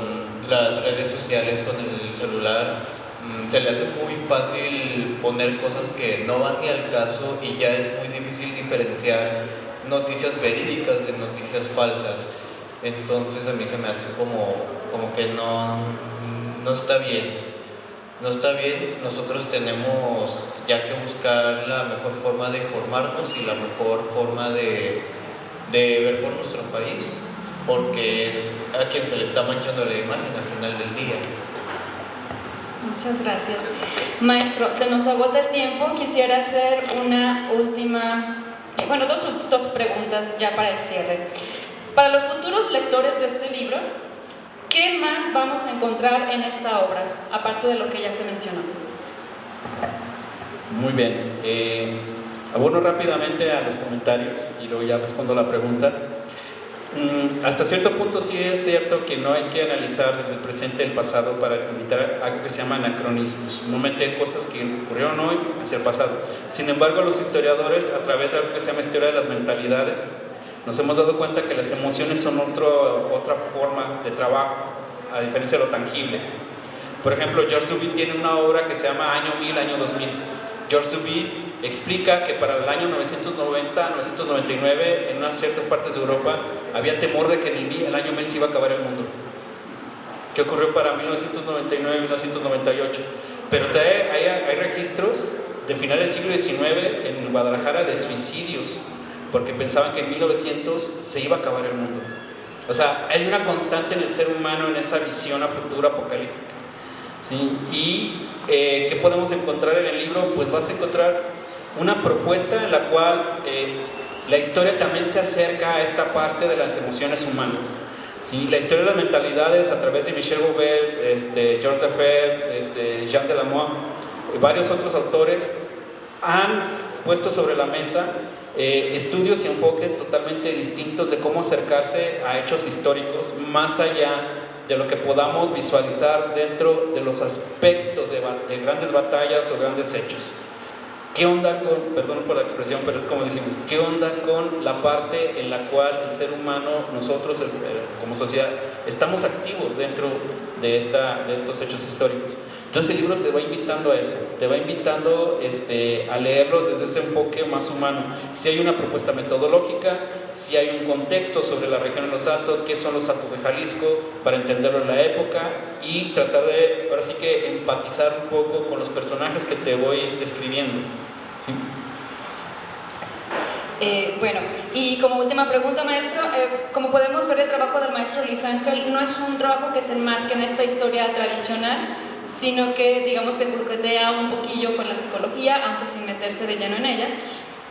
las redes sociales, con el celular, se le hace muy fácil poner cosas que no van ni al caso y ya es muy difícil diferenciar noticias verídicas de noticias falsas. Entonces a mí se me hace como que no está bien. No está bien, nosotros tenemos ya que buscar la mejor forma de informarnos y la mejor forma de ver por nuestro país, porque es a quien se le está manchando la imagen al final del día. Muchas gracias. Maestro, se nos agota el tiempo. Quisiera hacer una última, dos preguntas ya para el cierre. Para los futuros lectores de este libro, ¿qué más vamos a encontrar en esta obra, aparte de lo que ya se mencionó? Muy bien. Abono rápidamente a los comentarios y luego ya respondo a la pregunta. Hasta cierto punto sí es cierto que no hay que analizar desde el presente el pasado para evitar algo que se llama anacronismos, no meter cosas que ocurrieron hoy hacia el pasado. Sin embargo, los historiadores, a través de algo que se llama historia de las mentalidades, nos hemos dado cuenta que las emociones son otra forma de trabajo, a diferencia de lo tangible. Por ejemplo, George Duby tiene una obra que se llama Año 1000, Año 2000. George Duby explica que para el año 990, 999, en unas ciertas partes de Europa, había temor de que en el año 1000 se iba a acabar el mundo. ¿Qué ocurrió para 1999, 1998? Pero hay registros de finales del siglo XIX en Guadalajara de suicidios, porque pensaban que en 1900 se iba a acabar el mundo. O sea, hay una constante en el ser humano en esa visión a futuro apocalíptica. ¿Sí? Y ¿qué podemos encontrar en el libro? Pues vas a encontrar una propuesta en la cual la historia también se acerca a esta parte de las emociones humanas. ¿Sí? La historia de las mentalidades a través de Michel Bouvet, Georges Lefebvre, Jean Delannoy y varios otros autores han puesto sobre la mesa estudios y enfoques totalmente distintos de cómo acercarse a hechos históricos más allá de lo que podamos visualizar dentro de los aspectos de grandes batallas o grandes hechos. ¿Qué onda con, perdón por la expresión, pero es como decimos, qué onda con la parte en la cual el ser humano, nosotros como sociedad, estamos activos dentro de estos hechos históricos? Entonces el libro te va invitando a eso, te va invitando a leerlo desde ese enfoque más humano. Si hay una propuesta metodológica, si hay un contexto sobre la región de los Altos, qué son los Altos de Jalisco, para entenderlo en la época y tratar de, ahora sí que empatizar un poco con los personajes que te voy describiendo. ¿Sí? Bueno, y como última pregunta, maestro, como podemos ver, el trabajo del maestro Luis Ángel no es un trabajo que se enmarque en esta historia tradicional, sino que digamos que coquetea un poquillo con la psicología, aunque sin meterse de lleno en ella.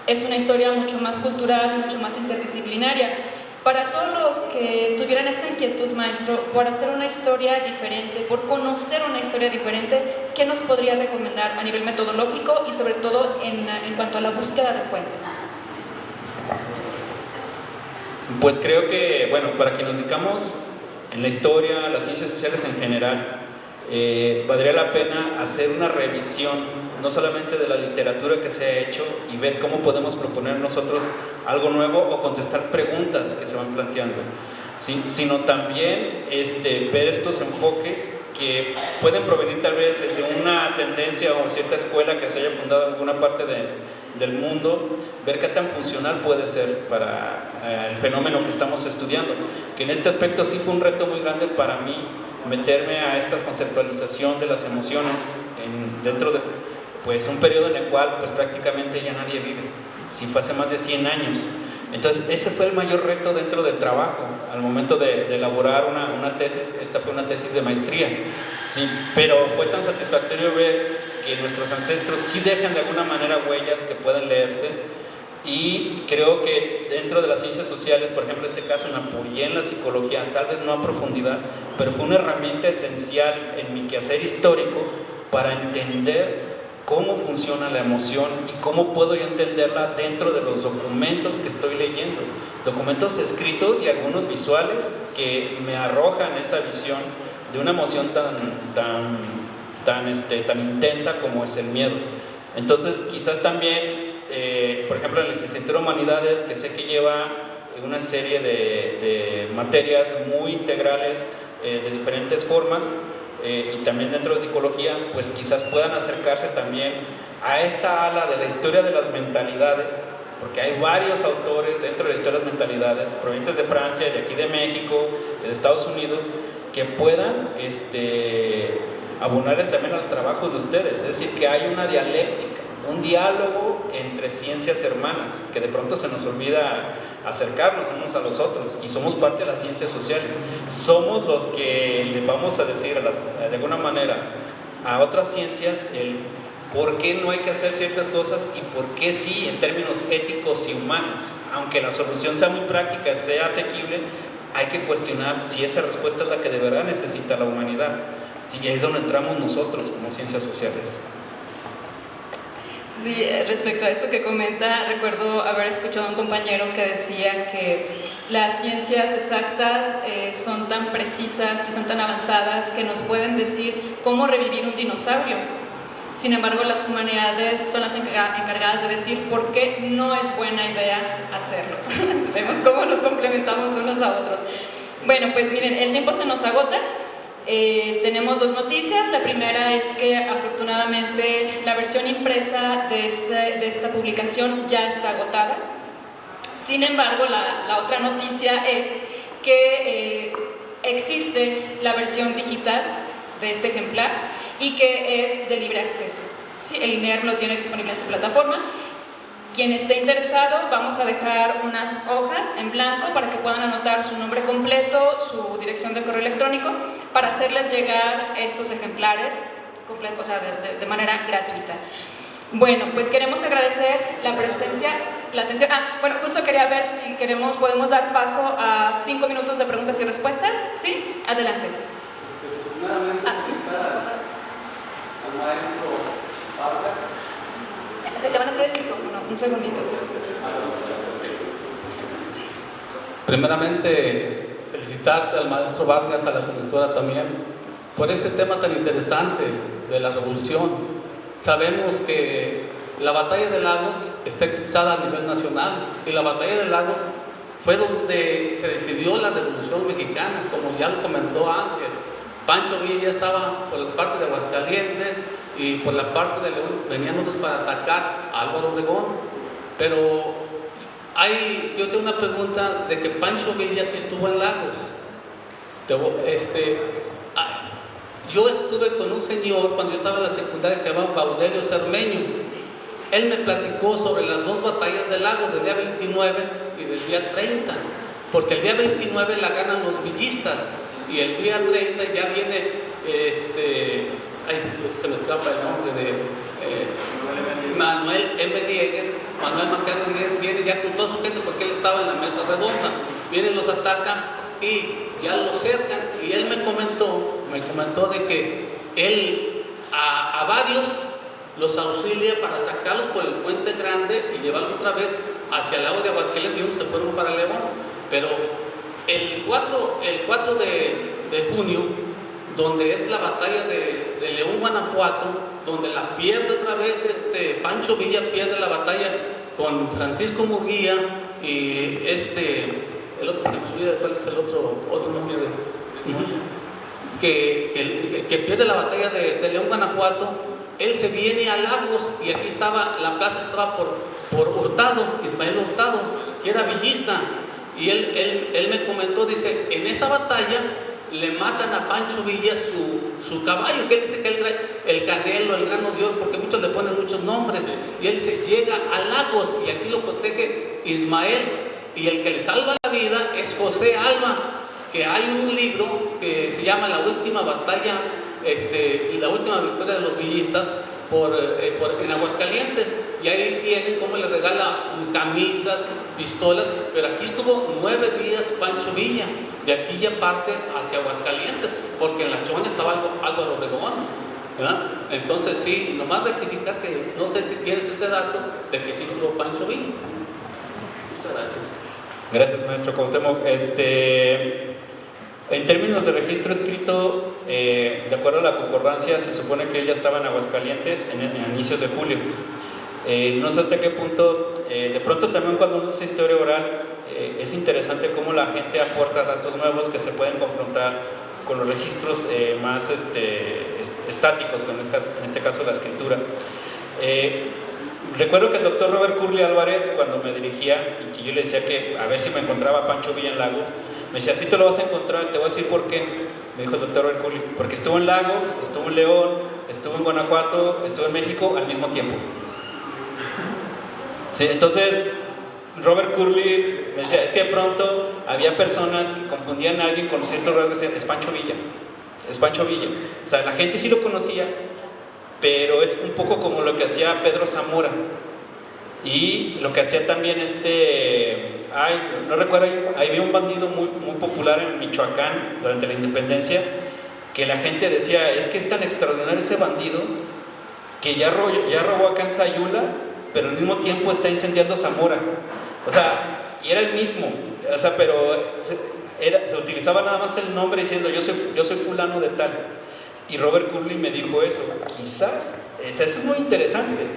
Es una historia mucho más cultural, mucho más interdisciplinaria. Para todos los que tuvieran esta inquietud, maestro, por hacer una historia diferente, por conocer una historia diferente, ¿qué nos podría recomendar a nivel metodológico y sobre todo en cuanto a la búsqueda de fuentes? Pues creo que, bueno, para que nos dedicamos en la historia, las ciencias sociales en general, valdría la pena hacer una revisión, no solamente de la literatura que se ha hecho y ver cómo podemos proponer nosotros algo nuevo o contestar preguntas que se van planteando, ¿sí? Sino también ver estos enfoques que pueden provenir tal vez desde una tendencia o cierta escuela que se haya fundado en alguna parte del mundo, ver qué tan funcional puede ser para el fenómeno que estamos estudiando, que en este aspecto sí fue un reto muy grande para mí, meterme a esta conceptualización de las emociones dentro de pues, un periodo en el cual pues, prácticamente ya nadie vive, si fue hace más de 100 años. Entonces ese fue el mayor reto dentro del trabajo, al momento de elaborar una tesis. Esta fue una tesis de maestría, ¿sí? Pero fue tan satisfactorio ver que nuestros ancestros sí dejan de alguna manera huellas que pueden leerse, y creo que dentro de las ciencias sociales, por ejemplo, en este caso me apoyé en la psicología, tal vez no a profundidad, pero fue una herramienta esencial en mi quehacer histórico para entender cómo funciona la emoción y cómo puedo yo entenderla dentro de los documentos que estoy leyendo, documentos escritos y algunos visuales que me arrojan esa visión de una emoción tan intensa como es el miedo. Entonces quizás también por ejemplo en la licenciatura de Humanidades, que sé que lleva una serie de materias muy integrales de diferentes formas, y también dentro de psicología, pues quizás puedan acercarse también a esta ala de la historia de las mentalidades, porque hay varios autores dentro de la historia de las mentalidades provenientes de Francia, de aquí de México, de Estados Unidos, que puedan abonarles también al trabajo de ustedes. Es decir, que hay una dialéctica, un diálogo entre ciencias hermanas, que de pronto se nos olvida acercarnos unos a los otros, y somos parte de las ciencias sociales. Somos los que le vamos a decir de alguna manera a otras ciencias el por qué no hay que hacer ciertas cosas y por qué sí, en términos éticos y humanos. Aunque la solución sea muy práctica, sea asequible, hay que cuestionar si esa respuesta es la que de verdad necesita la humanidad. Y ahí es donde entramos nosotros como ciencias sociales. Sí, respecto a esto que comenta, recuerdo haber escuchado a un compañero que decía que las ciencias exactas son tan precisas y son tan avanzadas que nos pueden decir cómo revivir un dinosaurio. Sin embargo, las humanidades son las encargadas de decir por qué no es buena idea hacerlo. Vemos cómo nos complementamos unos a otros. Bueno, pues miren, el tiempo se nos agota. Tenemos dos noticias. La primera es que afortunadamente la versión impresa de esta publicación ya está agotada. Sin embargo, la otra noticia es que existe la versión digital de este ejemplar y que es de libre acceso, ¿sí? El INER lo tiene disponible en su plataforma. Quien esté interesado, vamos a dejar unas hojas en blanco para que puedan anotar su nombre completo, su dirección de correo electrónico, para hacerles llegar estos ejemplares de manera gratuita. Bueno, pues queremos agradecer la presencia, la atención. Bueno, justo quería ver si podemos dar paso a 5 minutos de preguntas y respuestas. ¿Sí? Adelante. Al maestro Vargas. Le van a traer el micrófono, un segundito. Primeramente, felicitarte al maestro Vargas, a la conductora también, por este tema tan interesante de la revolución. Sabemos que la batalla de Lagos está eclipsada a nivel nacional, y la batalla de Lagos fue donde se decidió la revolución mexicana, como ya lo comentó Ángel. Pancho Villa estaba por la parte de Aguascalientes y por la parte de León venían otros para atacar a Álvaro Obregón. Pero yo sé una pregunta de que Pancho Villa sí estuvo en Lagos. Yo estuve con un señor cuando yo estaba en la secundaria, se llamaba Baudelio Cermeño. Él me platicó sobre las dos batallas de Lagos, del día 29 y del día 30, porque el día 29 la ganan los villistas y el día 30 ya viene, se me escapa el nombre de Manuel M. Diegues. Manuel Macarena Diegues viene ya con toda su gente, porque él estaba en la mesa redonda. Viene, los ataca y ya los cercan, y él me comentó de que él a varios los auxilia para sacarlos por el Puente Grande y llevarlos otra vez hacia el lago de Aguascalientes, y unos se fueron para León. Pero el 4 de junio donde es la batalla de León, Guanajuato, donde la pierde otra vez Pancho Villa, pierde la batalla con Francisco Murguía y el otro, se me olvida cuál es el otro nombre que pierde la batalla de León, Guanajuato. Él se viene a Lagos y aquí estaba, la plaza estaba por Hurtado, Ismael Hurtado, que era villista, y él me comentó, dice, en esa batalla le matan a Pancho Villa su caballo, que él dice que el Canelo, el Grano de Oro, porque muchos le ponen muchos nombres, y él dice, llega a Lagos y aquí lo protege Ismael, y el que le salva la vida es José Alba, que hay un libro que se llama La Última Batalla, la última victoria de los villistas en Aguascalientes, y ahí tienen cómo le regala camisas, pistolas, pero aquí estuvo 9 días Pancho Villa, de aquí ya parte hacia Aguascalientes, porque en La Chona estaba Álvaro Obregón, ¿verdad? Entonces sí, nomás rectificar que no sé si tienes ese dato de que sí estuvo Pancho Villa. Muchas gracias. Gracias, maestro Cuauhtémoc. En términos de registro escrito, de acuerdo a la concordancia, se supone que él ya estaba en Aguascalientes en inicios de julio. No sé hasta qué punto, de pronto también cuando uno hace historia oral, es interesante cómo la gente aporta datos nuevos que se pueden confrontar con los registros más estáticos, en este caso la escritura. Recuerdo que el doctor Robert Curly Álvarez, cuando me dirigía y que yo le decía que a ver si me encontraba a Pancho Villa en Lagos, me decía, sí te lo vas a encontrar, te voy a decir por qué. Me dijo el doctor Robert Curly, porque estuvo en Lagos, estuvo en León, estuvo en Guanajuato, estuvo en México al mismo tiempo. Sí, entonces Robert Curly me decía, es que de pronto había personas que confundían a alguien con cierto rasgo y decían, es Pancho Villa, es Pancho Villa. O sea, la gente sí lo conocía, pero es un poco como lo que hacía Pedro Zamora y lo que hacía también no recuerdo, había un bandido muy popular en Michoacán durante la independencia, que la gente decía, es que es tan extraordinario ese bandido que ya robó acá en Sayula, pero al mismo tiempo está incendiando Zamora. O sea, y era el mismo, o sea, pero se utilizaba nada más el nombre diciendo, yo soy fulano de tal. Y Robert Curly me dijo eso, quizás, eso es muy interesante,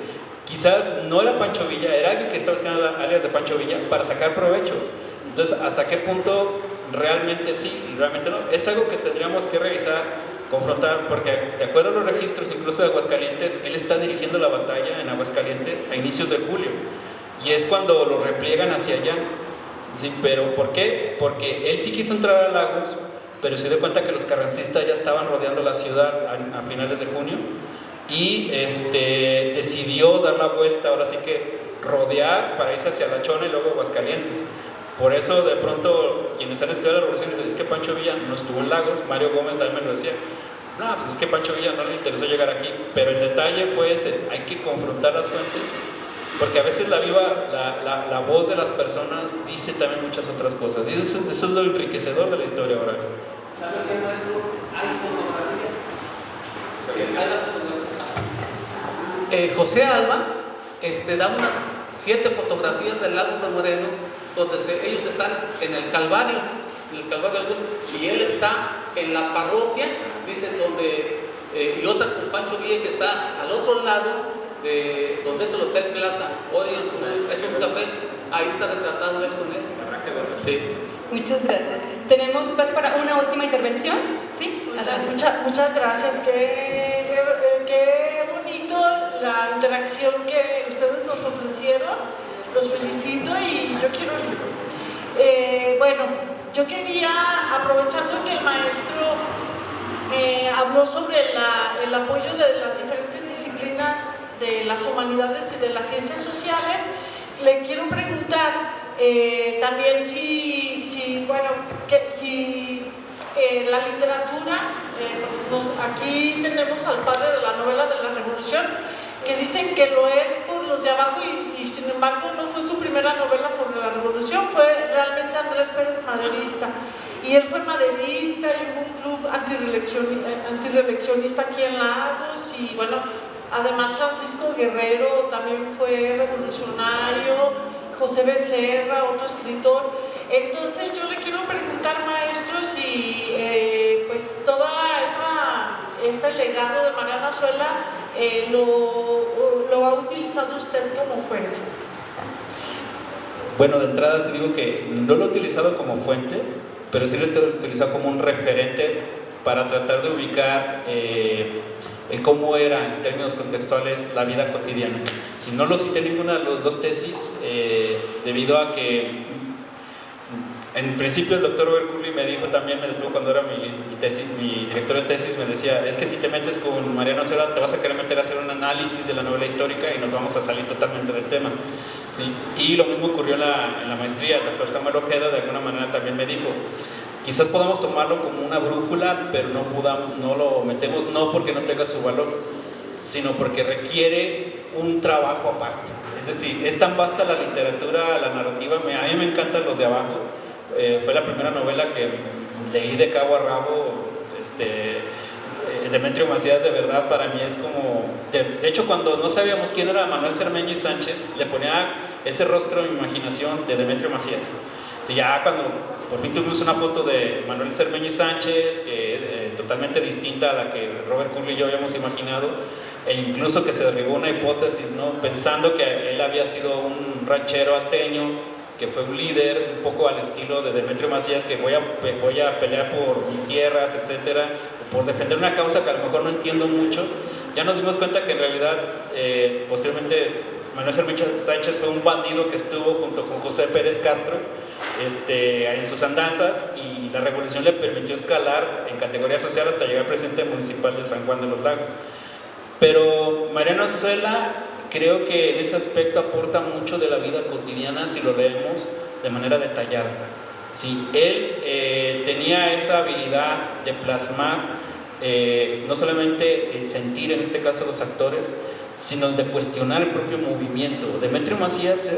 quizás no era Pancho Villa, era alguien que estaba haciendo alias de Pancho Villa para sacar provecho. Entonces, ¿hasta qué punto realmente sí y realmente no? Es algo que tendríamos que revisar, confrontar, porque de acuerdo a los registros, incluso de Aguascalientes, él está dirigiendo la batalla en Aguascalientes a inicios de julio, y es cuando lo repliegan hacia allá. ¿Sí? ¿Pero por qué? Porque él sí quiso entrar a Lagos, pero se dio cuenta que los carrancistas ya estaban rodeando la ciudad a finales de junio y decidió dar la vuelta, ahora sí que rodear para irse hacia La Chona y luego Aguascalientes. Por eso de pronto quienes han estudiado la revolución dicen, es que Pancho Villa no estuvo en Lagos. Mario Gómez también lo decía, no, pues es que Pancho Villa no le interesó llegar aquí, pero el detalle pues hay que confrontar las fuentes, porque a veces la voz de las personas dice también muchas otras cosas, y eso es lo enriquecedor de la historia oral. ¿Sabes qué, maestro? Hay fotografías. José Alba da unas 7 fotografías del Lagos de Moreno, donde ellos están en el Calvario, y él está en la parroquia, dice, donde, y otra con Pancho Villa que está al otro lado, de donde es el Hotel Plaza. Hoy es un café, ahí está retratado él con él. Sí. Muchas gracias. ¿Tenemos espacio para una última intervención? ¿Sí? Muchas gracias. Qué bonito la interacción que ustedes nos ofrecieron. Los felicito y yo quiero... bueno, yo quería, aprovechando que el maestro habló sobre el apoyo de las diferentes disciplinas de las humanidades y de las ciencias sociales, le quiero preguntar también si la literatura, aquí tenemos al padre de la novela de la Revolución, que dicen que lo es por los de abajo y sin embargo no fue su primera novela sobre la Revolución, fue realmente Andrés Pérez maderista. Y él fue maderista y hubo un club antirreeleccionista aquí en Lagos y bueno, además Francisco Guerrero también fue revolucionario, José Becerra, otro escritor. Entonces yo le quiero preguntar, maestro, si pues todo ese legado de Mariano Azuela lo ha utilizado usted como fuente. Bueno, de entrada sí digo que no lo he utilizado como fuente, pero sí lo he utilizado como un referente para tratar de ubicar el cómo era en términos contextuales la vida cotidiana. Si no lo cité ninguna de las dos tesis, debido a que en principio el doctor Robert Curley me dijo también, me detuvo cuando era mi director de tesis, me decía, es que si te metes con Mariano Azuela te vas a querer meter a hacer un análisis de la novela histórica y nos vamos a salir totalmente del tema. ¿Sí? Y lo mismo ocurrió en la maestría. El doctor Samuel Ojeda de alguna manera también me dijo, quizás podamos tomarlo como una brújula, pero no lo metemos no porque no tenga su valor, sino porque requiere un trabajo aparte. Es decir, es tan vasta la literatura, la narrativa, a mí me encantan los de abajo. Fue la primera novela que leí de cabo a rabo. Demetrio Macías, de verdad, para mí es como... De hecho, cuando no sabíamos quién era Manuel Cermeño y Sánchez, le ponía ese rostro en mi imaginación de Demetrio Macías. Sí, ya cuando por fin tuvimos una foto de Manuel Cermeño y Sánchez, que totalmente distinta a la que Robert Curley y yo habíamos imaginado, e incluso que se derribó una hipótesis, ¿no? Pensando que él había sido un ranchero alteño, que fue un líder un poco al estilo de Demetrio Macías, que voy a pelear por mis tierras, etcétera, por defender una causa que a lo mejor no entiendo mucho. Ya nos dimos cuenta que en realidad posteriormente Manuel Cermeño Sánchez fue un bandido que estuvo junto con José Pérez Castro en sus andanzas, y la revolución le permitió escalar en categoría social hasta llegar al presidente municipal de San Juan de los Lagos. Pero Mariano Azuela creo que en ese aspecto aporta mucho de la vida cotidiana si lo leemos de manera detallada. Sí, él tenía esa habilidad de plasmar no solamente el sentir, en este caso los actores, sino de cuestionar el propio movimiento. Demetrio Macías,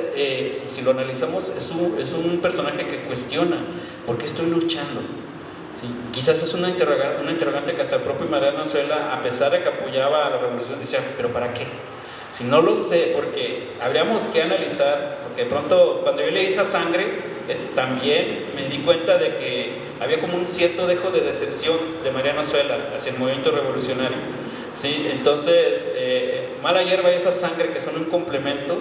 si lo analizamos, es un personaje que cuestiona, ¿por qué estoy luchando? Sí, quizás es una interrogante que hasta el propio Mariano Azuela, a pesar de que apoyaba a la revolución, decía, ¿pero para qué? Si no lo sé, porque habríamos que analizar, porque de pronto cuando yo leí esa sangre, también me di cuenta de que había como un cierto dejo de decepción de Mariano Azuela hacia el movimiento revolucionario. ¿Sí? Entonces, Mala Hierba y Esa Sangre, que son un complemento,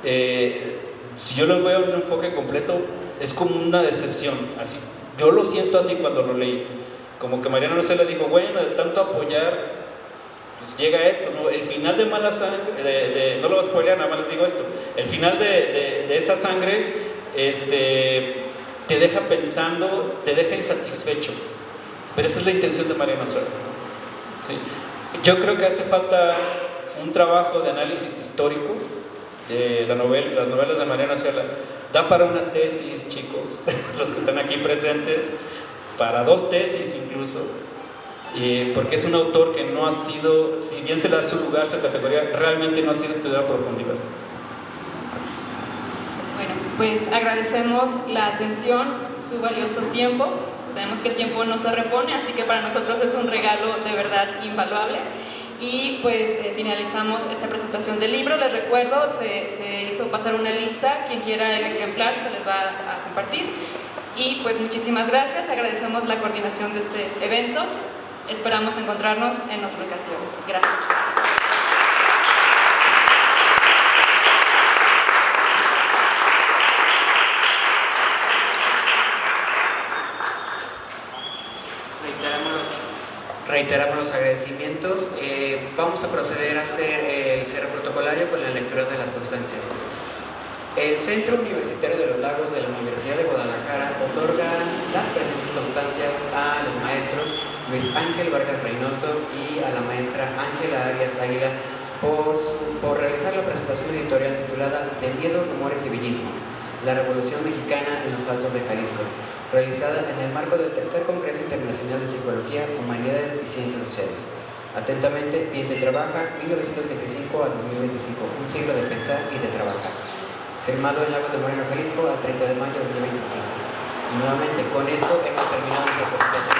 si yo lo veo en un enfoque completo, es como una decepción. Así, yo lo siento así cuando lo leí, como que Mariano Azuela dijo, bueno, de tanto apoyar, pues llega esto, ¿no? El final de Mala Sangre, no lo voy a spoilear, nada más les digo esto, el final de Esa Sangre te deja pensando, te deja insatisfecho, pero esa es la intención de Mariano Azuela. ¿Sí? Yo creo que hace falta un trabajo de análisis histórico de las novelas de Mariano Azuela. Da para una tesis, chicos, los que están aquí presentes, para 2 tesis incluso, porque es un autor que no ha sido, si bien se le da su lugar, su categoría, realmente no ha sido estudiado a profundidad. Bueno, pues agradecemos la atención, su valioso tiempo. Sabemos que el tiempo no se repone, así que para nosotros es un regalo de verdad invaluable. Y pues finalizamos esta presentación del libro. Les recuerdo, se hizo pasar una lista, quien quiera el ejemplar se les va a compartir. Y pues muchísimas gracias, agradecemos la coordinación de este evento. Esperamos encontrarnos en otra ocasión. Gracias. Reiteramos los agradecimientos. Vamos a proceder a hacer el cierre protocolario con la lectura de las constancias. El Centro Universitario de los Lagos de la Universidad de Guadalajara otorga las presentes constancias a los maestros Luis Ángel Vargas Reynoso y a la maestra Ángela Arias Águila por realizar la presentación editorial titulada De Miedo, Rumores y Villismo, la Revolución Mexicana en los Altos de Jalisco, realizada en el marco del Tercer Congreso Internacional de Psicología, Humanidades y Ciencias Sociales. Atentamente, Piensa y Trabaja, 1925 a 2025, un siglo de pensar y de trabajar. Firmado en Lagos de Moreno, Jalisco, al 30 de mayo de 2025. Y nuevamente, con esto hemos terminado nuestra presentación.